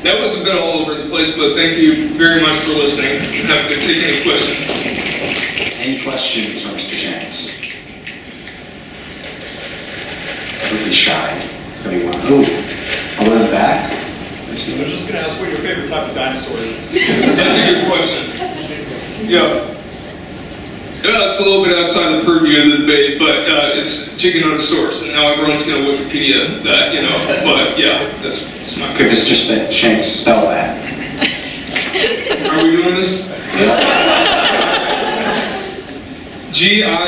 that was a bit all over the place, but thank you very much for listening. I'm happy to take any questions. Any questions for Mr. Shanks? Don't be shy. It's going to be one. Oh, all in the back? I was just going to ask what your favorite type of dinosaur is. That's a good question. Yeah. Yeah, it's a little bit outside the purview of the debate, but it's Giganotosaurus, and now everyone's going to Wikipedia that, but yeah, that's my Could favorite. Mr. Shanks spell that? Are we doing this? Giganotosaurus.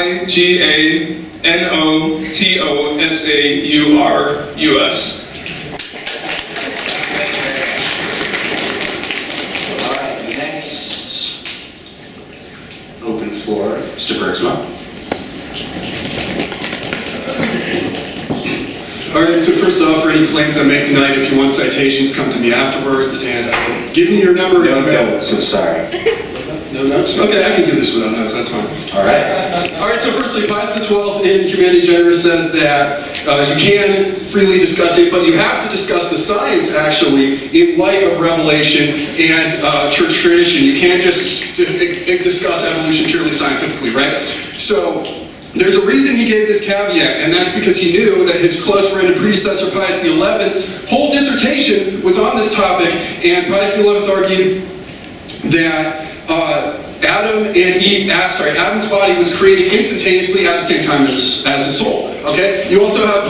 All right, next open floor, Mr. Bergsma. All right, so first off, for any claims I make tonight, if you want citations, come to me afterwards, and give me your number. No notes, I'm sorry. No notes? Okay, I can do this without notes, that's fine. All right. All right, so firstly, Pius XII in Humani Generis says that you can freely discuss it, but you have to discuss the science, actually, in light of revelation and church tradition. You can't just discuss evolution purely scientifically, right? So there's a reason he gave this caveat, and that's because he knew that his close friend and predecessor, Pius XI's whole dissertation was on this topic, and Pius XI argued that Adam's body was created instantaneously at the same time as his soul. Okay? You also have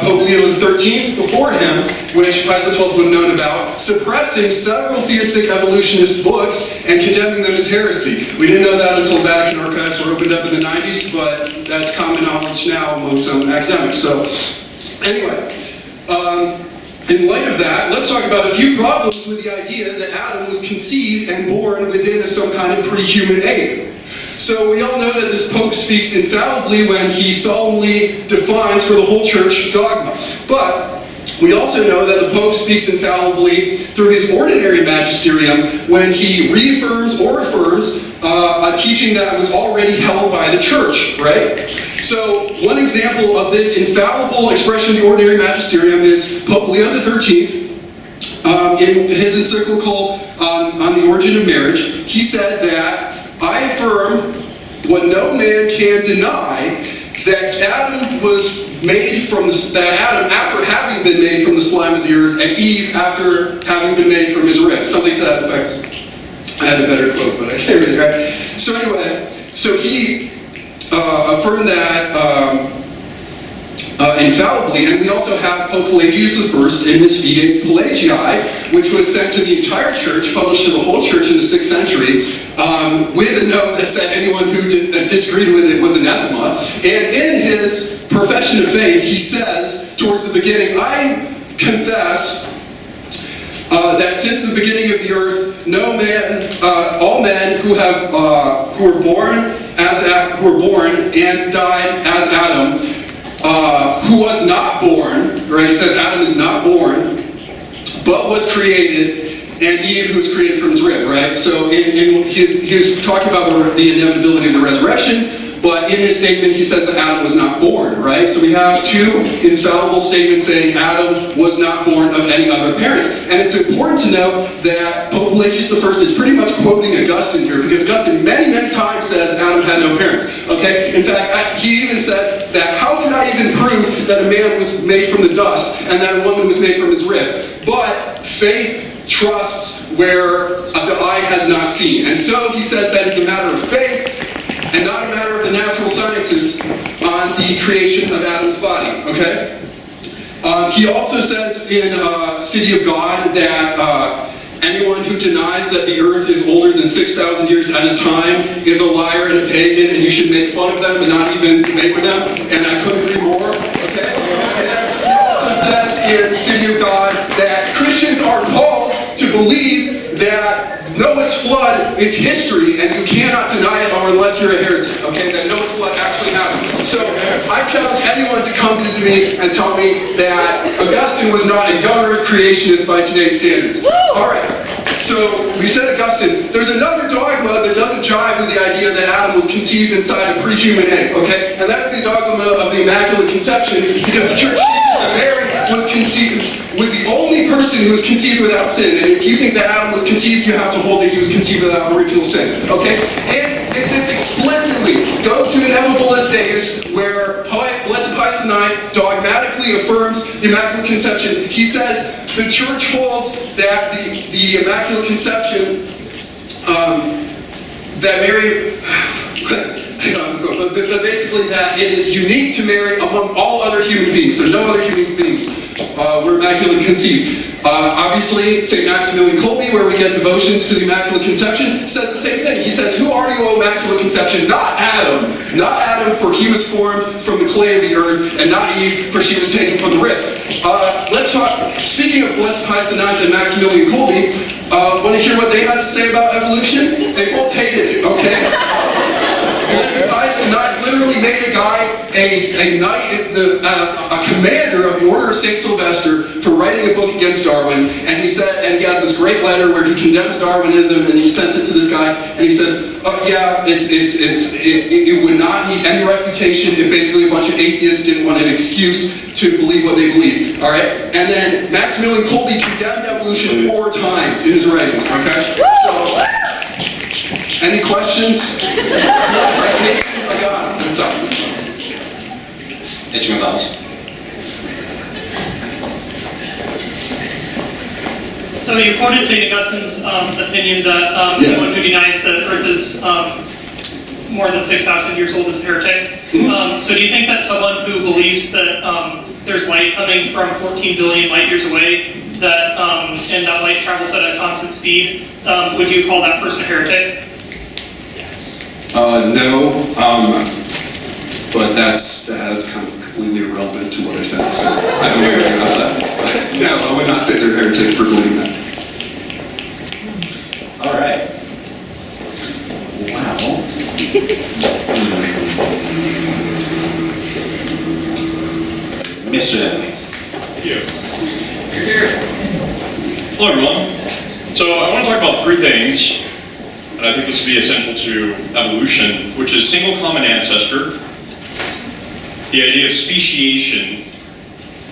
Pope Leo XIII before him, which Pius XII would have known about, suppressing several theistic evolutionist books and condemning them as heresy. We didn't know that until Vatican archives were opened up in the 90s, but that's common knowledge now among some academics. So, anyway. In light of that, let's talk about a few problems with the idea that Adam was conceived and born within some kind of pre-human ape. So we all know that this Pope speaks infallibly when he solemnly defines for the whole church dogma. But we also know that the Pope speaks infallibly through his ordinary magisterium when he reaffirms or affirms a teaching that was already held by the church, right? So one example of this infallible expression of the ordinary magisterium is Pope Leo XIII. In his encyclical on the origin of marriage, he said that, I affirm what no man can deny, that Adam was made from Adam after having been made from the slime of the earth, and Eve after having been made from his rib. Something to that effect. I had a better quote, but I can't read it, right? So anyway, so he affirmed that infallibly, and we also have Pope Pelagius I in his Fides Pelagii, which was sent to the entire church, published to the whole church in the 6th century, with a note that said anyone who disagreed with it was anathema. And in his profession of faith, he says, towards the beginning, I confess that since the beginning of the earth, no man, all men who were born and died as Adam, who was not born, right? He says Adam is not born, but was created, and Eve, who was created from his rib, right? So he was talking about the inevitability of the resurrection, but in his statement he says that Adam was not born, right? So we have two infallible statements saying Adam was not born of any other parents. And it's important to note that Pope Pelagius I is pretty much quoting Augustine here, because Augustine many, many times says Adam had no parents, okay? In fact, he even said that how can I even prove that a man was made from the dust and that a woman was made from his rib? But faith trusts where the eye has not seen. And so he says that it's a matter of faith and not a matter of the natural sciences on the creation of Adam's body, okay? He also says in City of God that anyone who denies that the earth is older than 6,000 years at his time is a liar and a pagan, and you should make fun of them and not even debate with them. And I couldn't agree more, okay? says in the City of God that Christians are called to believe that Noah's flood is history, and you cannot deny it unless you're a heretic, okay? That Noah's flood actually happened. So I challenge anyone to come to me and tell me that Augustine was not a young earth creationist by today's standards. All right. So we said Augustine. There's another dogma that doesn't jive with the idea that Adam was conceived inside a pre-human egg, okay? And that's the dogma of the Immaculate Conception, because the church teaches that Mary was the only person who was conceived without sin. And if you think that Adam was conceived, you have to hold that he was conceived without original sin, okay? And it says explicitly, go to Ineffableist Days, where Blessed Pius IX dogmatically affirms the Immaculate Conception. He says the church holds that the Immaculate Conception, that Mary, but basically that it is unique to Mary among all other human beings. There's no other human beings were immaculately conceived. Obviously, St. Maximilian Kolbe, where we get devotions to the Immaculate Conception, says the same thing. He says, who are you, O Immaculate Conception? Not Adam. Not Adam, for he was formed from the clay of the earth, and not Eve, for she was taken from the rib. Let's talk, speaking of Blessed Pius IX and Maximilian Kolbe, want to hear what they had to say about evolution? They both hated it, okay? Blessed Pius IX literally made a guy a knight, a commander of the Order of St. Sylvester for writing a book against Darwin, and he said, and he has this great letter where he condemns Darwinism, and he sent it to this guy, and he says, oh yeah, it would not need any refutation if basically a bunch of atheists didn't want an excuse to believe what they believe, all right? And then Maximilian Kolbe condemned evolution 4 times in his writings, okay? So, any questions? Citations? I got it. What's up? H. Gonzalez. So you quoted St. Augustine's opinion that anyone who denies that Earth is more than 6,000 years old is a heretic. So do you think that someone who believes that there's light coming from 14 billion light years away, that and that light travels at a constant speed, would you call that person a heretic? No, but that's kind of completely irrelevant to what I said, so I don't know anything else that. No, I would not say they're heretic for believing that. All right. Wow. Mr. Denley. You're here. Hello, everyone. So I want to talk about 3 things, and I think this would be essential to evolution, which is single common ancestor, the idea of speciation,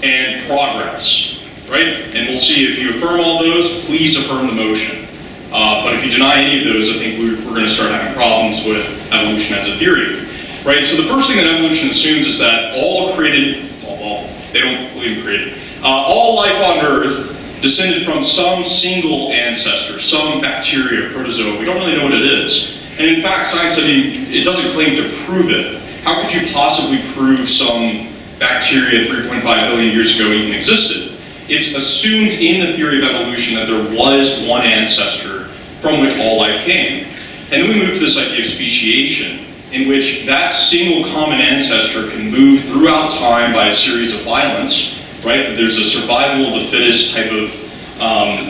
and progress, right? And we'll see if you affirm all those, please affirm the motion. But if you deny any of those, I think we're going to start having problems with evolution as a theory, right? So the first thing that evolution assumes is that all created, well, they don't believe in created, all life on Earth descended from some single ancestor, some bacteria, protozoa. We don't really know what it is. And in fact, science study, it doesn't claim to prove it. How could you possibly prove some bacteria 3.5 billion years ago even existed? It's assumed in the theory of evolution that there was one ancestor from which all life came. And then we move to this idea of speciation, in which that single common ancestor can move throughout time by a series of violence, right? There's a survival of the fittest type of,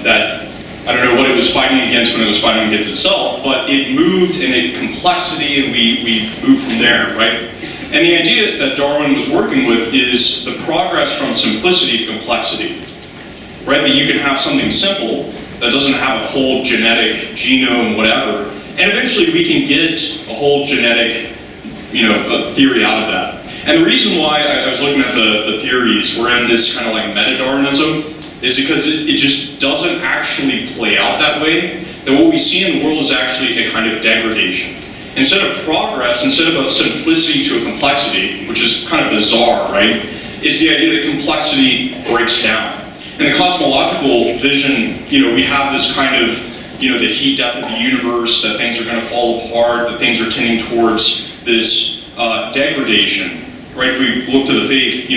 that, I don't know what it was fighting against when it was fighting against itself, but it moved in a complexity and we moved from there, right? And the idea that Darwin was working with is the progress from simplicity to complexity, right? That you can have something simple that doesn't have a whole genetic genome, whatever, and eventually we can get a whole genetic, theory out of that. And the reason why I was looking at the theories, we're in this kind of like meta-Darwinism, is because it just doesn't actually play out that way. That what we see in the world is actually a kind of degradation. Instead of progress, instead of a simplicity to a complexity, which is kind of bizarre, right? It's the idea that complexity breaks down. In the cosmological vision, we have this kind of, the heat death of the universe, that things are going to fall apart, that things are tending towards this degradation, right? If we look to the faith,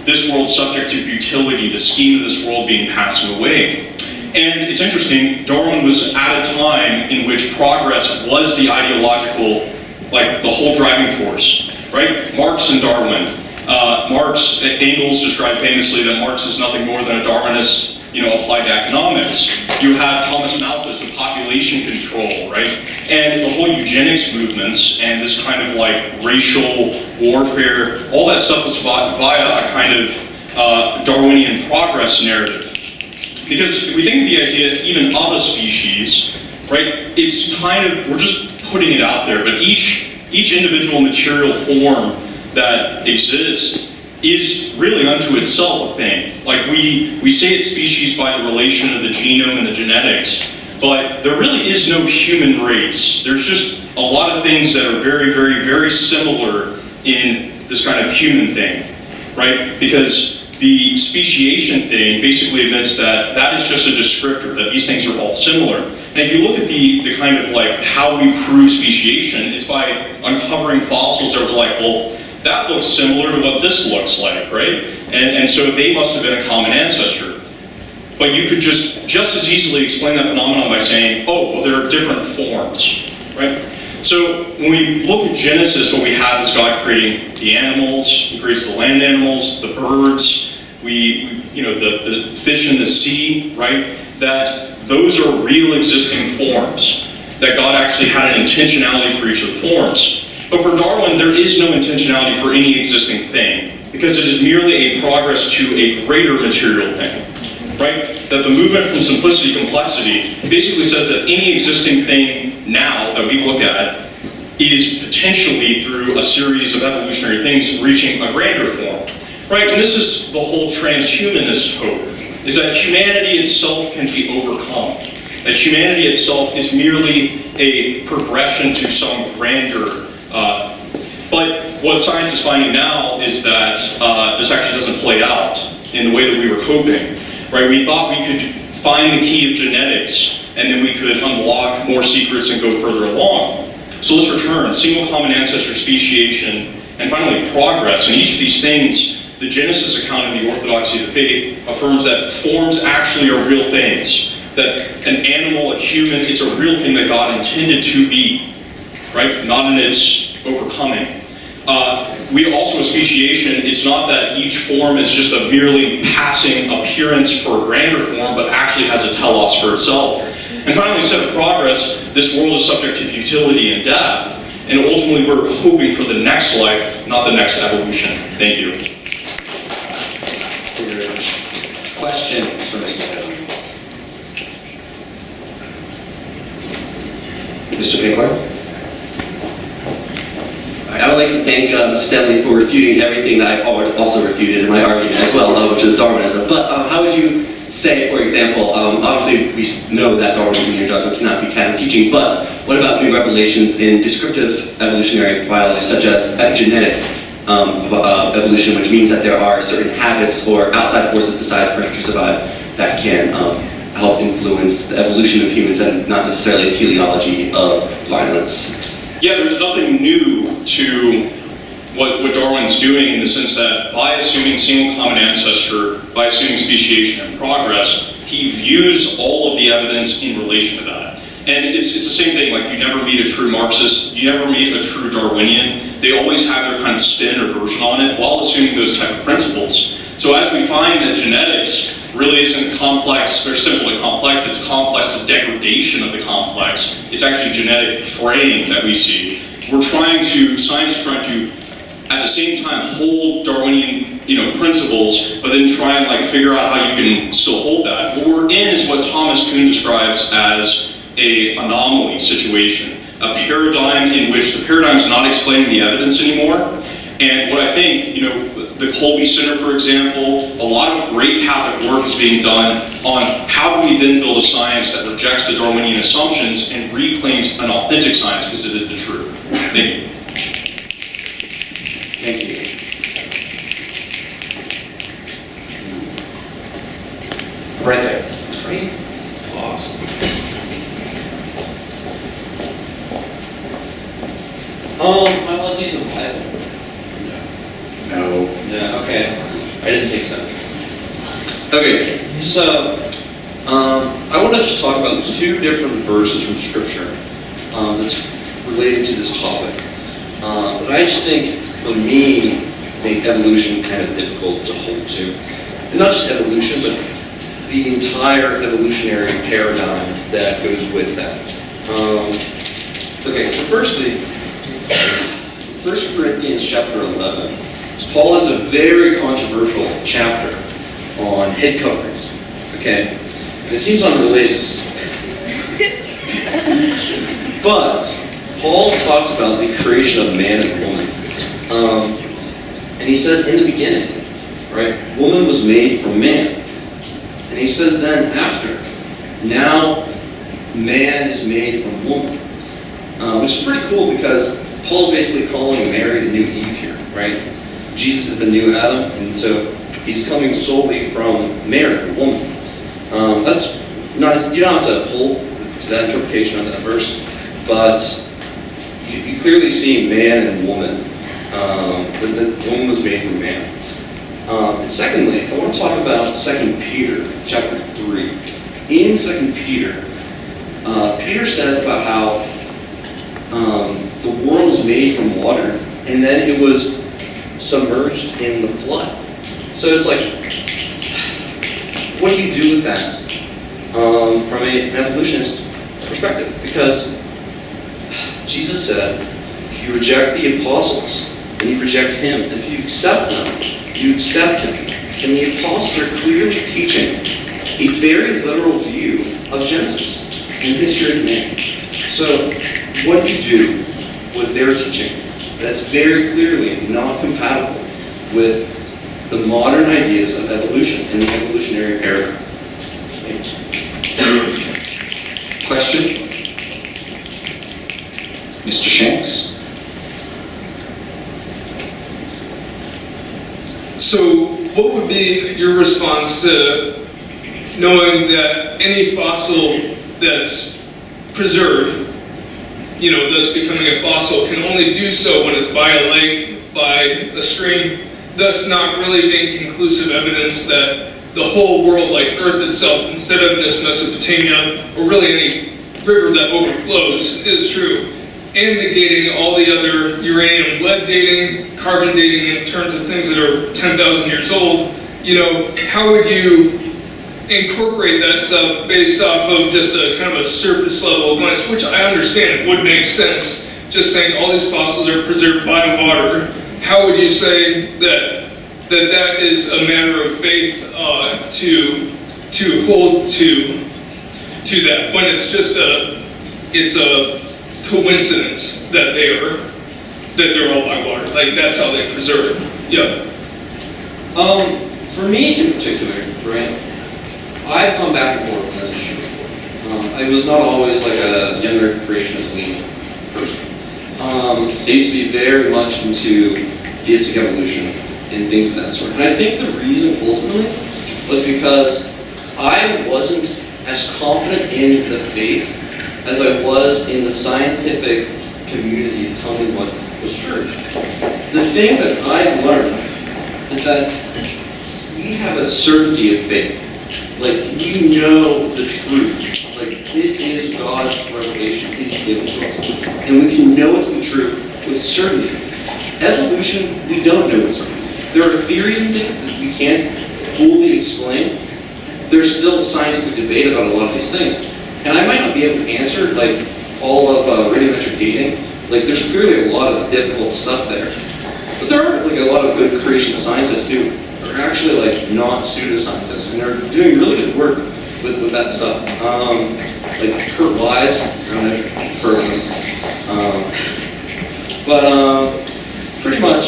this world's subject to futility, the scheme of this world being passing away. And it's interesting, Darwin was at a time in which progress was the ideological, like the whole driving force, right? Marx and Darwin. Engels described famously that Marx is nothing more than a Darwinist, applied to economics. You have Thomas Malthus with population control, right? And the whole eugenics movements and this kind of like racial warfare, all that stuff was via a kind of Darwinian progress narrative. Because if we think of the idea even of a species, right, it's kind of, we're just putting it out there, but each individual material form that exists is really unto itself a thing. Like we say it's species by the relation of the genome and the genetics, but there really is no human race. There's just a lot of things that are very, very, very similar in this kind of human thing, right? Because the speciation thing basically admits that that is just a descriptor, that these things are all similar. And if you look at the kind of like how we prove speciation, it's by uncovering fossils that were like, well, that looks similar to what this looks like, right? And so they must have been a common ancestor. But you could just as easily explain that phenomenon by saying, oh, well, there are different forms, right? So when we look at Genesis, what we have is God creating the animals, He creates the land animals, the birds, the fish in the sea, right? That those are real existing forms. That God actually had an intentionality for each of the forms. But for Darwin, there is no intentionality for any existing thing, because it is merely a progress to a greater material thing, right? That the movement from simplicity to complexity basically says that any existing thing now that we look at is potentially, through a series of evolutionary things, reaching a grander form, right? And this is the whole transhumanist hope, is that humanity itself can be overcome. That humanity itself is merely a progression to some grander. But what science is finding now is that this actually doesn't play out in the way that we were hoping, right? We thought we could find the key of genetics and then we could unlock more secrets and go further along. So let's return, single common ancestor, speciation, and finally progress. And each of these things, the Genesis account in the orthodoxy of the faith affirms that forms actually are real things. That an animal, a human, it's a real thing that God intended to be, right? Not in its overcoming. We also, with speciation, it's not that each form is just a merely passing appearance for a grander form, but actually has a telos for itself. And finally, instead of progress, this world is subject to futility and death. And ultimately, we're hoping for the next life, not the next evolution. Thank you. Questions for Mr. Pinkler? I would like to thank Mr. Stanley for refuting everything that I also refuted in my argument as well, which is Darwinism. But how would you say, for example, obviously we know that Darwinism and Darwinism cannot be canon teaching, but what about new revelations in descriptive evolutionary biology, such as epigenetic evolution, which means that there are certain habits or outside forces besides pressure to survive that can help influence the evolution of humans and not necessarily a teleology of violence? Yeah, there's nothing new to what Darwin's doing in the sense that by assuming single common ancestor, by assuming speciation and progress, he views all of the evidence in relation to that. And it's the same thing, like you never meet a true Marxist, you never meet a true Darwinian. They always have their kind of spin or version on it while assuming those type of principles. So as we find that genetics really isn't complex or simple to complex, it's complex to degradation of the complex. It's actually genetic fraying that we see. Science is trying to, at the same time, hold Darwinian principles, but then try and figure out how you can still hold that. What we're in is what Thomas Kuhn describes as an anomaly situation, a paradigm in which the paradigm is not explaining the evidence anymore. And what I think, the Colby Center, for example, a lot of great Catholic work is being done on how do we then build a science that rejects the Darwinian assumptions and reclaims an authentic science because it is the truth. Thank you. Thank you. Right there. Awesome. I want to use a Bible. No. Yeah, okay. I didn't think so. Okay, so I want to just talk about two different verses from Scripture that's related to this topic. But I just think, for me, make evolution kind of difficult to hold to. And not just evolution, but the entire evolutionary paradigm that goes with that. Okay, so firstly, 1 Corinthians chapter 11. Paul has a very controversial chapter on head coverings. Okay? And it seems unrelated. But Paul talks about the creation of man and woman. And he says in the beginning, right, woman was made from man. And he says then after, now man is made from woman. Which is pretty cool because Paul's basically calling Mary the new Eve here, right? Jesus is the new Adam, and so he's coming solely from Mary, the woman. That's not, you don't have to hold to that interpretation of that verse, but you clearly see man and woman. The woman was made from man. And secondly, I want to talk about 2 Peter chapter 3. In 2 Peter, Peter says about how the world was made from water, and then it was submerged in the flood. So it's like, what do you do with that from an evolutionist perspective? Because Jesus said, if you reject the apostles, then you reject him. And if you accept them, you accept him. And the apostles are clearly teaching a very literal view of Genesis and the history of man. So what do you do with their teaching that's very clearly not compatible with the modern ideas of evolution and the evolutionary paradigm? Question? Mr. Shanks? So, what would be your response to knowing that any fossil that's preserved, thus becoming a fossil, can only do so when it's by a lake, by a stream, thus not really being conclusive evidence that the whole world, like Earth itself, instead of just Mesopotamia, or really any river that overflows, is true, and negating all the other uranium lead dating, carbon dating in terms of things that are 10,000 years old, how would you incorporate that stuff based off of just a kind of a surface level glance, which I understand would make sense, just saying all these fossils are preserved by water. How would you say that is a matter of faith to hold to that, when it's just it's a coincidence that they're all by water? Like, that's how they preserve. Yeah. For me in particular, right, I've gone back and forth on this issue before. I was not always like a younger creationist leaning person. I used to be very much into theistic evolution and things of that sort. And I think the reason ultimately was because I wasn't as confident in the faith as I was in the scientific community telling me what was true. The thing that I've learned is that we have a certainty of faith. Like, we know the truth. Like, this is God's revelation. He's given to us. And we can know it to be true with certainty. Evolution, we don't know with certainty. There are theories and things that we can't fully explain. There's still scientific debate about a lot of these things. And I might not be able to answer, like, all of radiometric dating. Like, there's clearly a lot of difficult stuff there. But there are, like, a lot of good creation scientists who are actually, like, not pseudoscientists, and they're doing really good work with that stuff. Like Kurt Wise, I don't know if you've heard of him. Pretty much,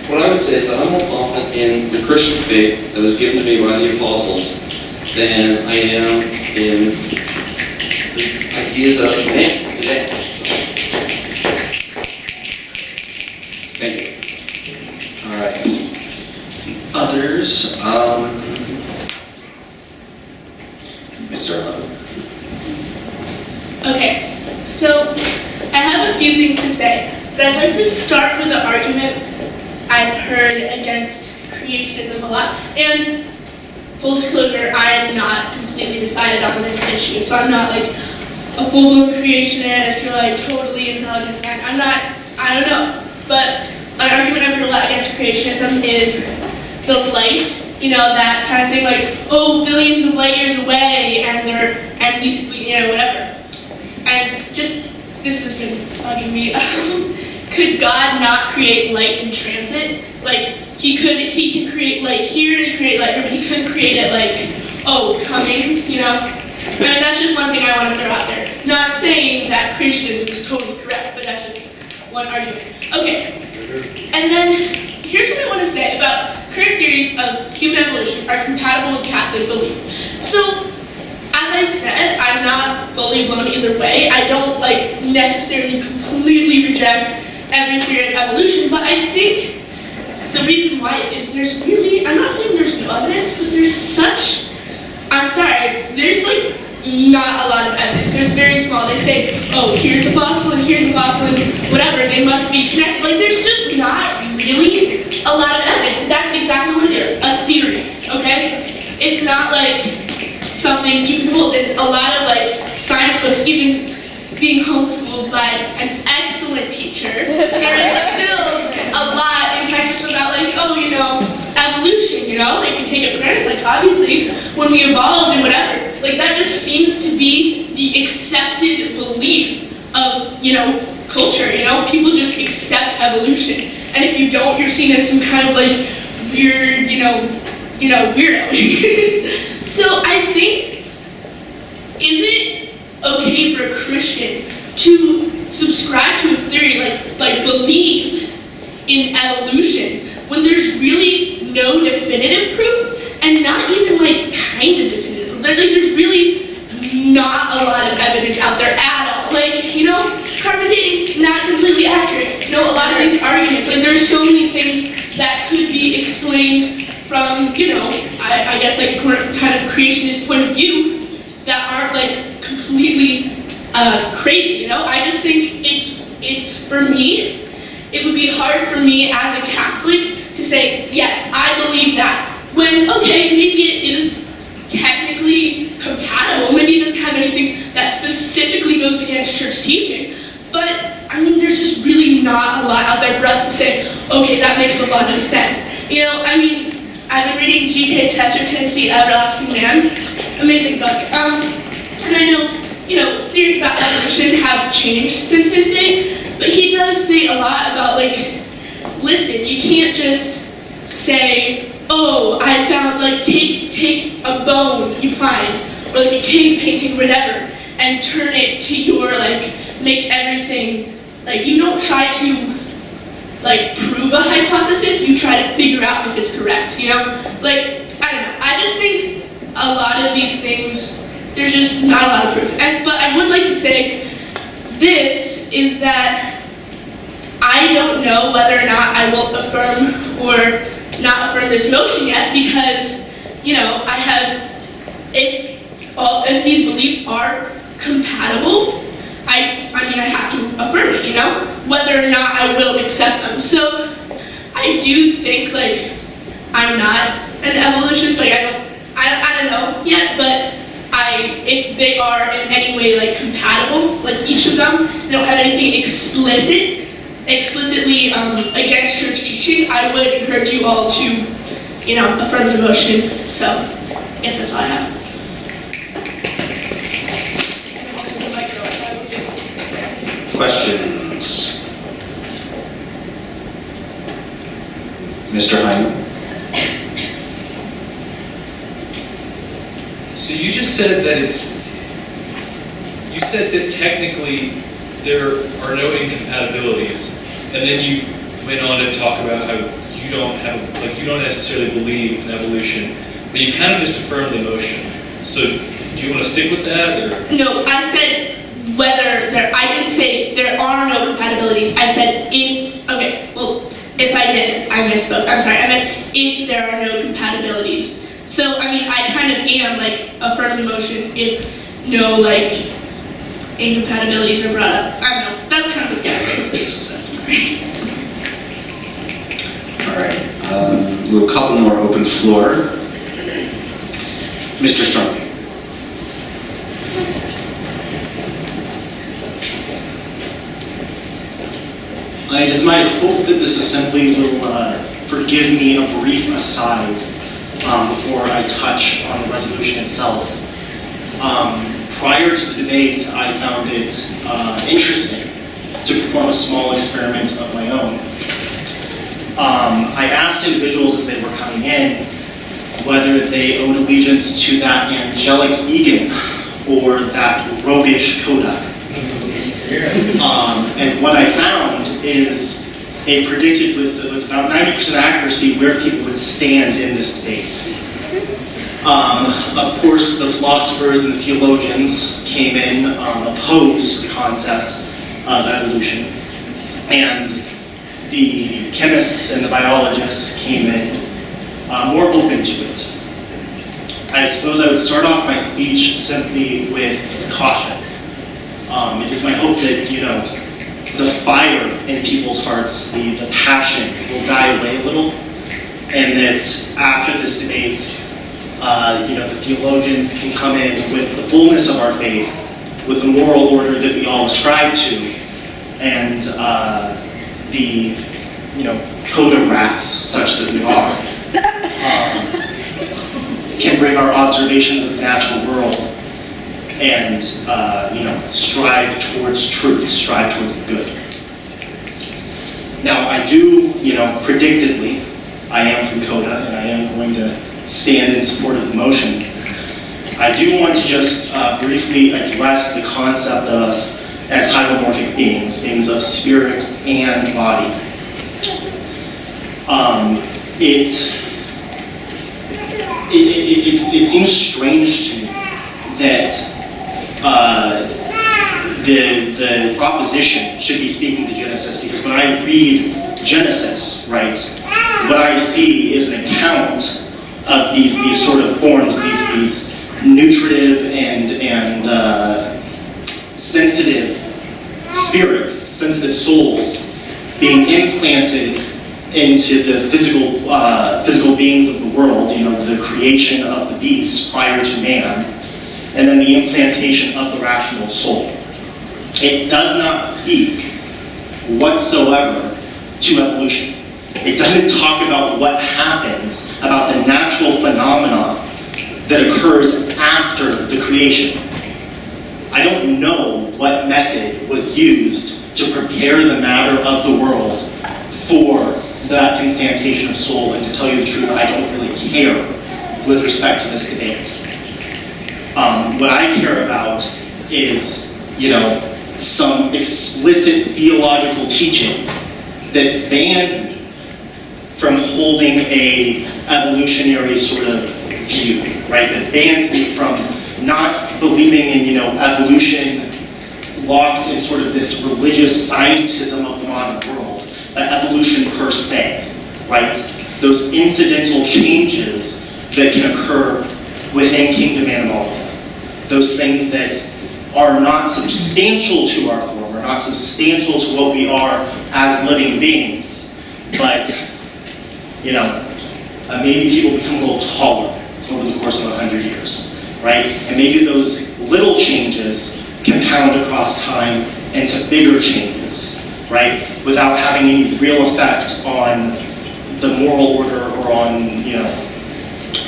what I would say is that I'm more confident in the Christian faith that was given to me by the apostles than I am in the ideas of man today. Thank you. All right. Others? Mr. Levin. Okay, so I have a few things to say, but I'd like to start with the argument I've heard against creationism a lot. And full disclosure, I am not completely decided on this issue, so I'm not like a full-blown creationist or like totally intelligent. I'm not, I don't know. But an argument I've heard a lot against creationism is the light, that kind of thing, like, oh, billions of light years away, and we whatever. And just, this has been bugging me. Could God not create light in transit? Like, he can create light here and he create light here, but he couldn't create it like, oh, coming, I mean, that's just one thing I want to throw out there. Not saying that creationism is totally correct, but that's just one argument. Okay, and then here's what I want to say about current theories of human evolution are compatible with Catholic belief. So, as I said, I'm not fully blown either way. I don't necessarily completely reject every theory of evolution, but I think the reason why is there's really, I'm not saying there's no evidence, but there's not a lot of evidence. There's very small. They say, oh, here's a fossil and here's a fossil and whatever, they must be connected. There's just not really a lot of evidence. And that's exactly what it is, a theory, okay? It's not something you can hold in. A lot of science books, even being homeschooled by an excellent teacher, there is still a lot in science books about evolution, we take it for granted, obviously, when we evolved and whatever, that just seems to be the accepted belief of, culture, people just accept evolution, and if you don't, you're seen as some kind of weird, weirdo. So I think, is it okay for a Christian to subscribe to a theory, believe in evolution, when there's really no definitive proof, and not even kind of definitive. There's really not a lot of evidence out there at all. Carbon dating, not completely accurate. A lot of these arguments, there's so many things that could be explained from, I guess kind of creationist point of view that aren't completely crazy. I just think it's for me, it would be hard for me as a Catholic to say, yes, I believe that, when, okay, maybe it is technically compatible, maybe it doesn't have anything that specifically goes against church teaching, but, I mean, there's just really not a lot out there for us to say, okay, that makes a lot of sense. I've been reading G.K. Chesterton's The Everlasting Man, amazing book, and I know, theories about evolution have changed since his day, but he does say a lot about, listen, you can't just say, oh, I found, take a bone you find, or a cave painting, whatever, and turn it to your, make everything, you don't try to, prove a hypothesis, you try to figure out if it's correct, I don't know, I just think a lot of these things, there's just not a lot of proof, but I would like to say, this is that I don't know whether or not I will affirm or not affirm this motion yet, because, I have, if these beliefs are compatible, I have to affirm it, whether or not I will accept them. So, I do think, I'm not an evolutionist, I don't know yet, but if they are in any way, compatible, each of them, they don't have anything explicitly against church teaching, I would encourage you all to, affirm the motion. So, I guess that's all I have. Questions? Mr. Hyman? So you just said that you said that technically there are no incompatibilities, and then you went on to talk about how you don't necessarily believe in evolution, but you kind of just affirmed the motion. So do you want to stick with that, or? No, I said I didn't say there are no compatibilities. I said if I did, I misspoke. I'm sorry. I meant if there are no compatibilities. So, I kind of am, affirming the motion if no, incompatibilities are brought up. I don't know. That's kind of a scatterbrained speech, so sorry. All right. We'll a couple more open floor. Mr. Strong. It is my hope that this assembly will forgive me a brief aside before I touch on the resolution itself. Prior to the debate, I found it interesting to perform a small experiment of my own. I asked individuals as they were coming in whether they owed allegiance to that angelic Egan or that roguish Coda. And what I found is it predicted with about 90% accuracy where people would stand in this debate. Of course, the philosophers and the theologians came in opposed to the concept of evolution, and the chemists and the biologists came in more open to it. I suppose I would start off my speech simply with caution. It is my hope that, the fire in people's hearts, the passion will die away a little, and that after this debate, the theologians can come in with the fullness of our faith, with the moral order that we all ascribe to, and the, coda rats, such that we are, can bring our observations of the natural world and, strive towards truth, strive towards the good. Now, I do, predictably, I am from Coda, and I am going to stand in support of the motion. I do want to just briefly address the concept of us as hylomorphic beings, beings of spirit and body. It seems strange to me that the proposition should be speaking to Genesis, because when I read Genesis, right, what I see is an account of these sort of forms, these nutritive and sensitive spirits, sensitive souls being implanted into the physical beings of the world, the creation of the beasts prior to man, and then the implantation of the rational soul. It does not speak whatsoever to evolution. It doesn't talk about what happens, about the natural phenomena that occurs after the creation. I don't know what method was used to prepare the matter of the world for that implantation of soul, and to tell you the truth, I don't really care with respect to this debate. What I care about is, some explicit theological teaching that bans me from holding a evolutionary sort of view, right? That bans me from not believing in, evolution locked in sort of this religious scientism of the modern world, evolution per se, right? Those incidental changes that can occur within kingdom animalia. Those things that are not substantial to our form, are not substantial to what we are as living beings, but, maybe people become a little taller over the course of 100 years, right? And maybe those little changes compound across time into bigger changes, right? Without having any real effect on the moral order or on,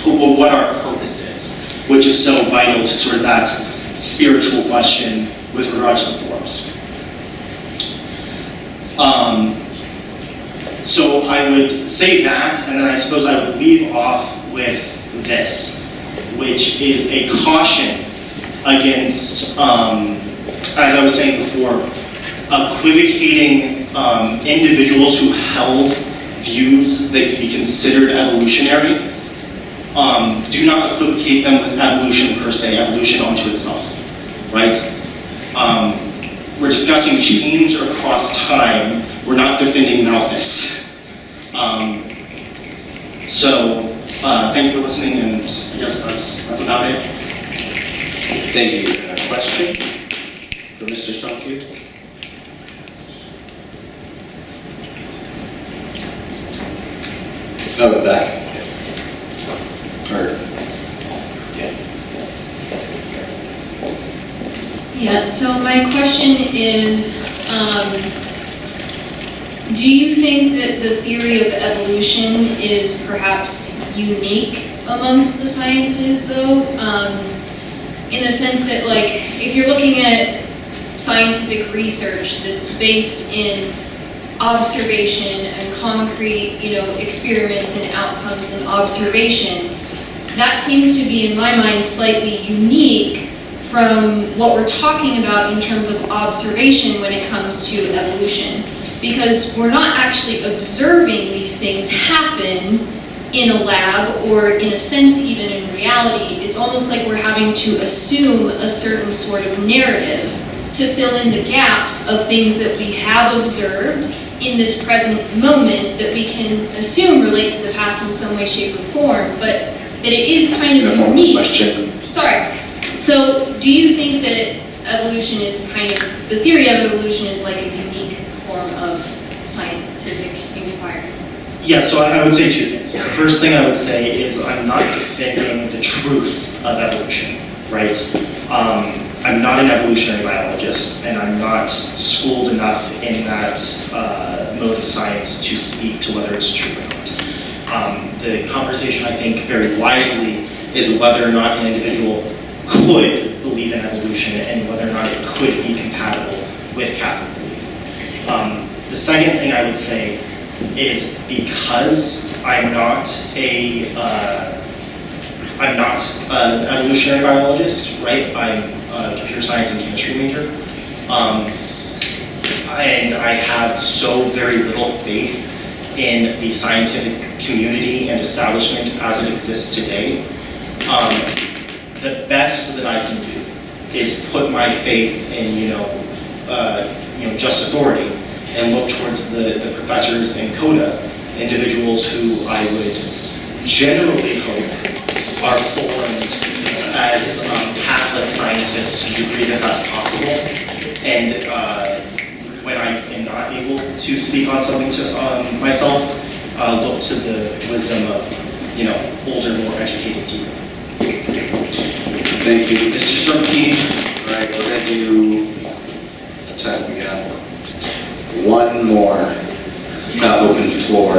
what our purpose is, which is so vital to sort of that spiritual question with regards to the forms. So I would say that, and then I suppose I would leave off with this, which is a caution against, as I was saying before, equivocating individuals who held views that could be considered evolutionary. Do not equivocate them with evolution per se, evolution unto itself, right? We're discussing change across time. We're not defending Malthus. Thank you for listening, and I guess that's about it. Thank you. A question for Mr. Strongview? Oh, back. Yeah, so my question is, Do you think that the theory of evolution is perhaps unique amongst the sciences, though? In the sense that, like, if you're looking at scientific research that's based in observation and concrete, experiments and outcomes and observation, that seems to be, in my mind, slightly unique from what we're talking about in terms of observation when it comes to evolution. Because we're not actually observing these things happen in a lab, or in a sense even in reality. It's almost like we're having to assume a certain sort of narrative to fill in the gaps of things that we have observed in this present moment that we can assume relate to the past in some way, shape, or form, but that it is kind of unique. Sorry. So, do you think that evolution is kind of, the theory of evolution is like a unique form of scientific inquiry? Yeah, so I would say two things. The first thing I would say is I'm not defending the truth of evolution, right? I'm not an evolutionary biologist, and I'm not schooled enough in that mode of science to speak to whether it's true or not. The conversation, I think, very wisely is whether or not an individual could believe in evolution and whether or not it could be compatible with Catholic belief. The second thing I would say is because I'm not an evolutionary biologist, right? I'm a computer science and chemistry major, and I have so very little faith in the scientific community and establishment as it exists today. The best that I can do is put my faith in, just authority, and look towards the professors in CODA, individuals who I would generally hope are formed as Catholic scientists to the degree that that's possible. And when I am not able to speak on something to myself, look to the wisdom of, older, more educated people. Thank you. Mr. Strumke. All right, we're gonna do, what time we got? One more open floor.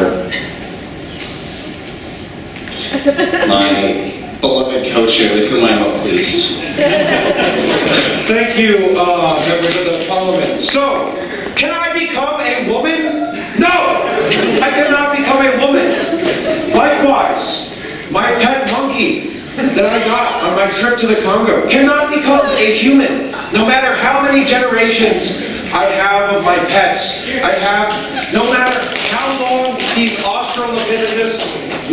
My beloved co-chair with whom I'm well pleased. Thank you, members of the parliament. So, can I become a woman? No! I cannot become a woman. Likewise, my pet monkey that I got on my trip to the Congo cannot become a human. No matter how many generations I have of my pets, no matter how long these Australopithecus,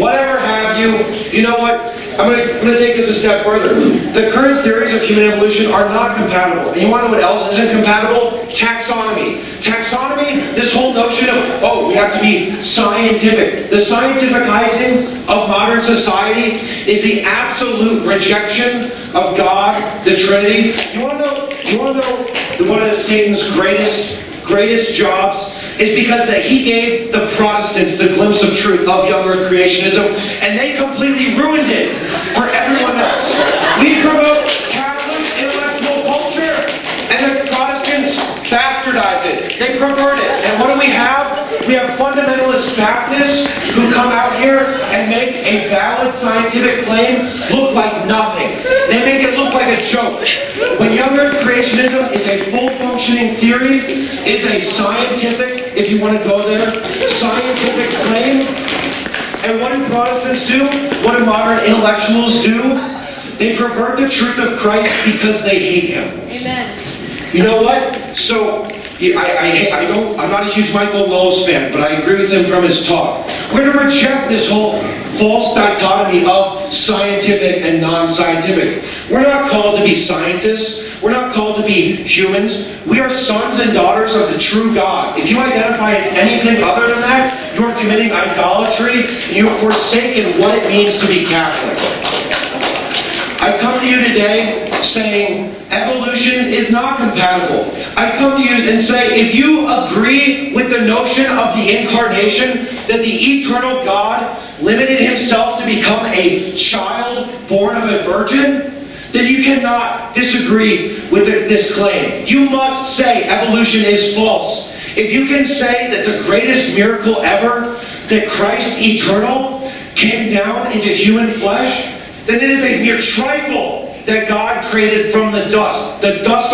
whatever have you, you know what? I'm going to take this a step further. The current theories of human evolution are not compatible. And you want to know what else isn't compatible? Taxonomy. Taxonomy, this whole notion of, we have to be scientific. The scientificizing of modern society is the absolute rejection of God, the Trinity. You want to know one of Satan's greatest jobs is because that he gave the Protestants the glimpse of truth of young earth creationism, and they completely ruined it for everyone else. We promote Catholic intellectual culture, and the Protestants bastardize it. They pervert it. And what do we have? We have fundamentalist Baptists who come out here and make a valid scientific claim look like nothing. They make it look like a joke. When young earth creationism is a full functioning theory, is a scientific, if you want to go there, scientific claim. And what do Protestants do? What do modern intellectuals do? They pervert the truth of Christ because they hate him. Amen. You know what? So, I'm not a huge Michael Knowles fan, but I agree with him from his talk. We're going to reject this whole false dichotomy of scientific and non-scientific. We're not called to be scientists. We're not called to be humans. We are sons and daughters of the true God. If you identify as anything other than that, you are committing idolatry, and you have forsaken what it means to be Catholic. I come to you today saying evolution is not compatible. I come to you and say, if you agree with the notion of the incarnation, that the eternal God limited himself to become a child born of a virgin, then you cannot disagree with this claim. You must say evolution is false. If you can say that the greatest miracle ever, that Christ eternal came down into human flesh, then it is a mere trifle that God created from the dust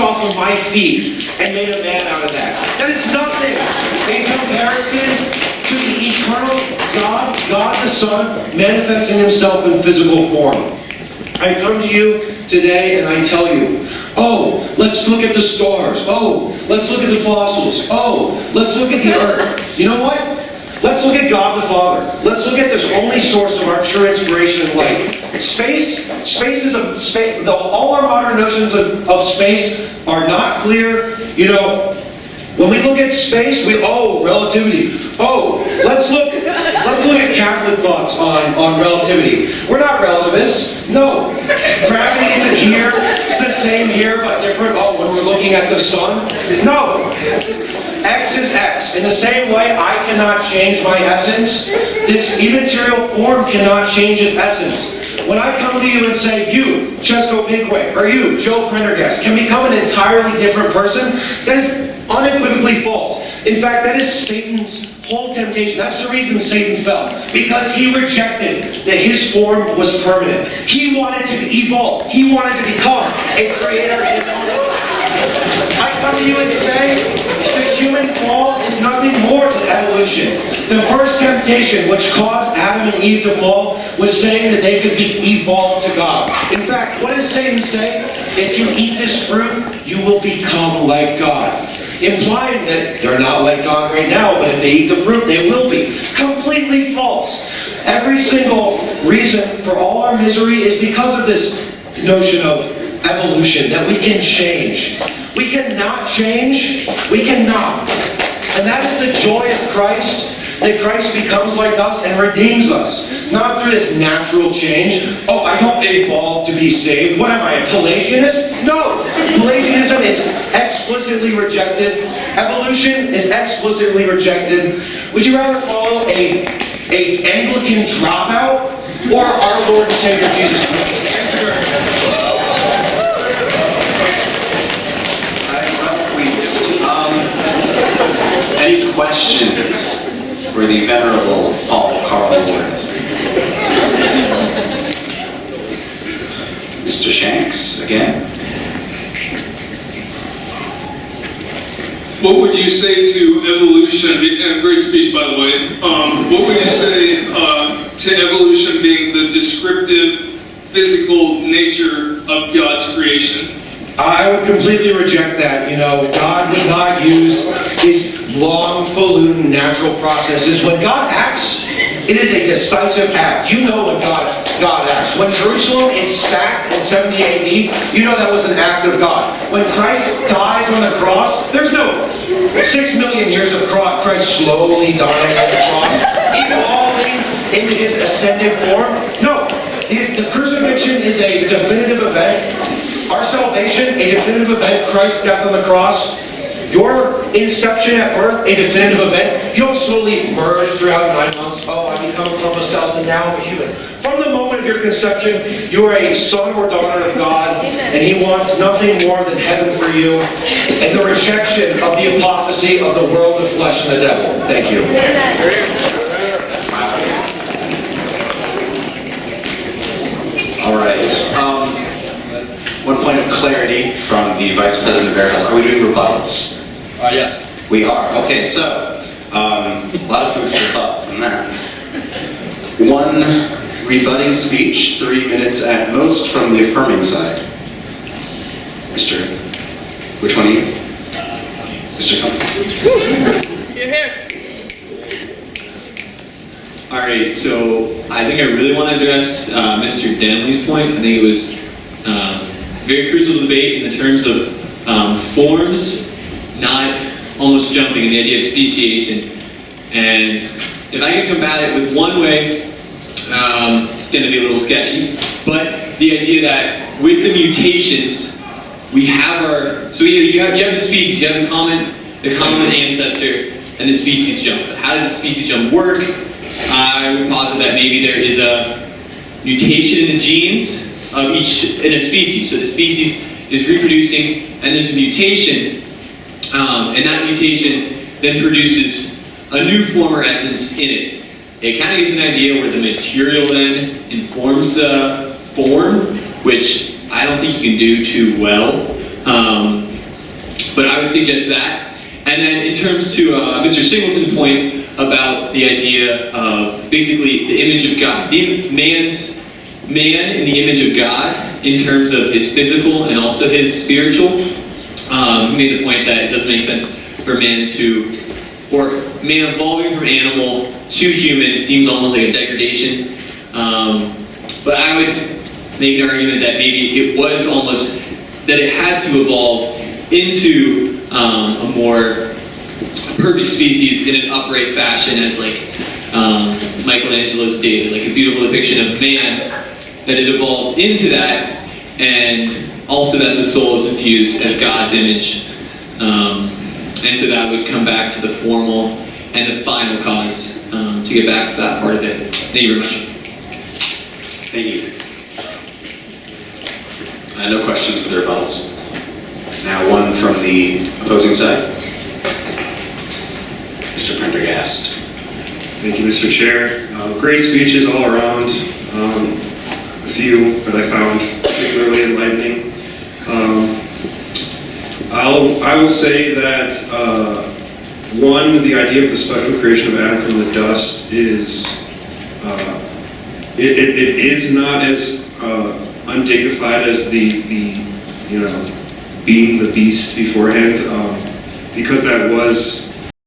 off of my feet, and made a man out of that. That is nothing in comparison to the eternal God, God the Son, manifesting himself in physical form. I come to you today and I tell you, oh, let's look at the stars. Oh, let's look at the fossils. Oh, let's look at the earth. You know what? Let's look at God the Father. Let's look at this only source of our true inspiration and light. Space is a space. All our modern notions of space are not clear. You know, when we look at space, relativity. Oh, let's look at Catholic thoughts on relativity. We're not relativists. No, gravity isn't here. It's the same here but different. Oh, when we're looking at the sun. No. X is X. In the same way, I cannot change my essence. This immaterial form cannot change its essence. When I come to you and say, you, Chesco Pinkway, or you, Joe Prendergast, can become an entirely different person, that is unequivocally false. In fact, that is Satan's whole temptation. That's the reason Satan fell. Because he rejected that his form was permanent. He wanted to evolve. He wanted to become a creator in his own image. I come to you and say, the human fall is nothing more than evolution. The first temptation which caused Adam and Eve to fall was saying that they could be evolved to God. In fact, what does Satan say? If you eat this fruit, you will become like God. Implying that they're not like God right now, but if they eat the fruit, they will be. Completely false. Every single reason for all our misery is because of this notion of evolution, that we can change. We cannot change. We cannot. And that is the joy of Christ, that Christ becomes like us and redeems us. Not through this natural change. Oh, I don't evolve to be saved. What am I, a Pelagianist? No! Pelagianism is explicitly rejected. Evolution is explicitly rejected. Would you rather follow a Anglican dropout or our Lord and Savior Jesus Christ? Any questions for the venerable Paul Carl Ward? Mr. Shanks, again. What would you say to evolution, and great speech by the way, what would you say to evolution being the descriptive physical nature of God's creation? I would completely reject that. You know, God does not use these long, falutin natural processes. When God acts, it is a decisive act. You know when God acts. When Jerusalem is sacked in 70 AD, you know that was an act of God. When Christ dies on the cross, there's no 6 million years of Christ slowly dying on the cross, evolving into his ascended form. No, the crucifixion is a definitive event. Our salvation, a definitive event. Christ's death on the cross. Your inception at birth, a definitive event. You don't slowly merge throughout 9 months. Oh, I become from a cells and now I'm a human. From the moment of your conception, you are a son or daughter of God, and He wants nothing more than heaven for you, and the rejection of the apostasy of the world, the flesh, and the devil. Thank you. All right. One point of clarity from the Vice President of Veritas. Are we doing rebuttals? Yes. We are. Okay, so a lot of food for thought from that. One rebutting speech, 3 minutes at most from the affirming side. Mr. Which one are you? Mr. Cummings. You're here. All right, so I think I really want to address Mr. Denley's point. I think it was very crucial debate in the terms of forms, not almost jumping in the idea of speciation. And if I can combat it with one way, it's going to be a little sketchy, but the idea that with the mutations, we have our, so you have the species, you have the common ancestor, and the species jump. How does the species jump work? I would posit that maybe there is a mutation in the genes of in a species. So the species is reproducing, and there's a mutation, and that mutation then produces a new form or essence in it. It kind of gives an idea where the material then informs the form, which I don't think you can do too well. But I would suggest that. And then in terms to Mr. Singleton's point about the idea of basically the image of God, man in the image of God in terms of his physical and also his spiritual, he made the point that it doesn't make sense for man evolving from animal to human. It seems almost like a degradation. But I would make an argument that maybe it was almost that it had to evolve into a more perfect species in an upright fashion, as like Michelangelo's David, like a beautiful depiction of man, that it evolved into that, and also that the soul is infused as God's image. And so that would come back to the formal and the final cause, to get back to that part of it. Thank you very much. Thank you. No questions for their rebuttals. Now one from the opposing side. Mr. Prendergast. Thank you, Mr. Chair. Great speeches all around. A few that I found particularly enlightening. I will say that one, the idea of the special creation of Adam from the dust is it is not as undignified as the being the beast beforehand, because that was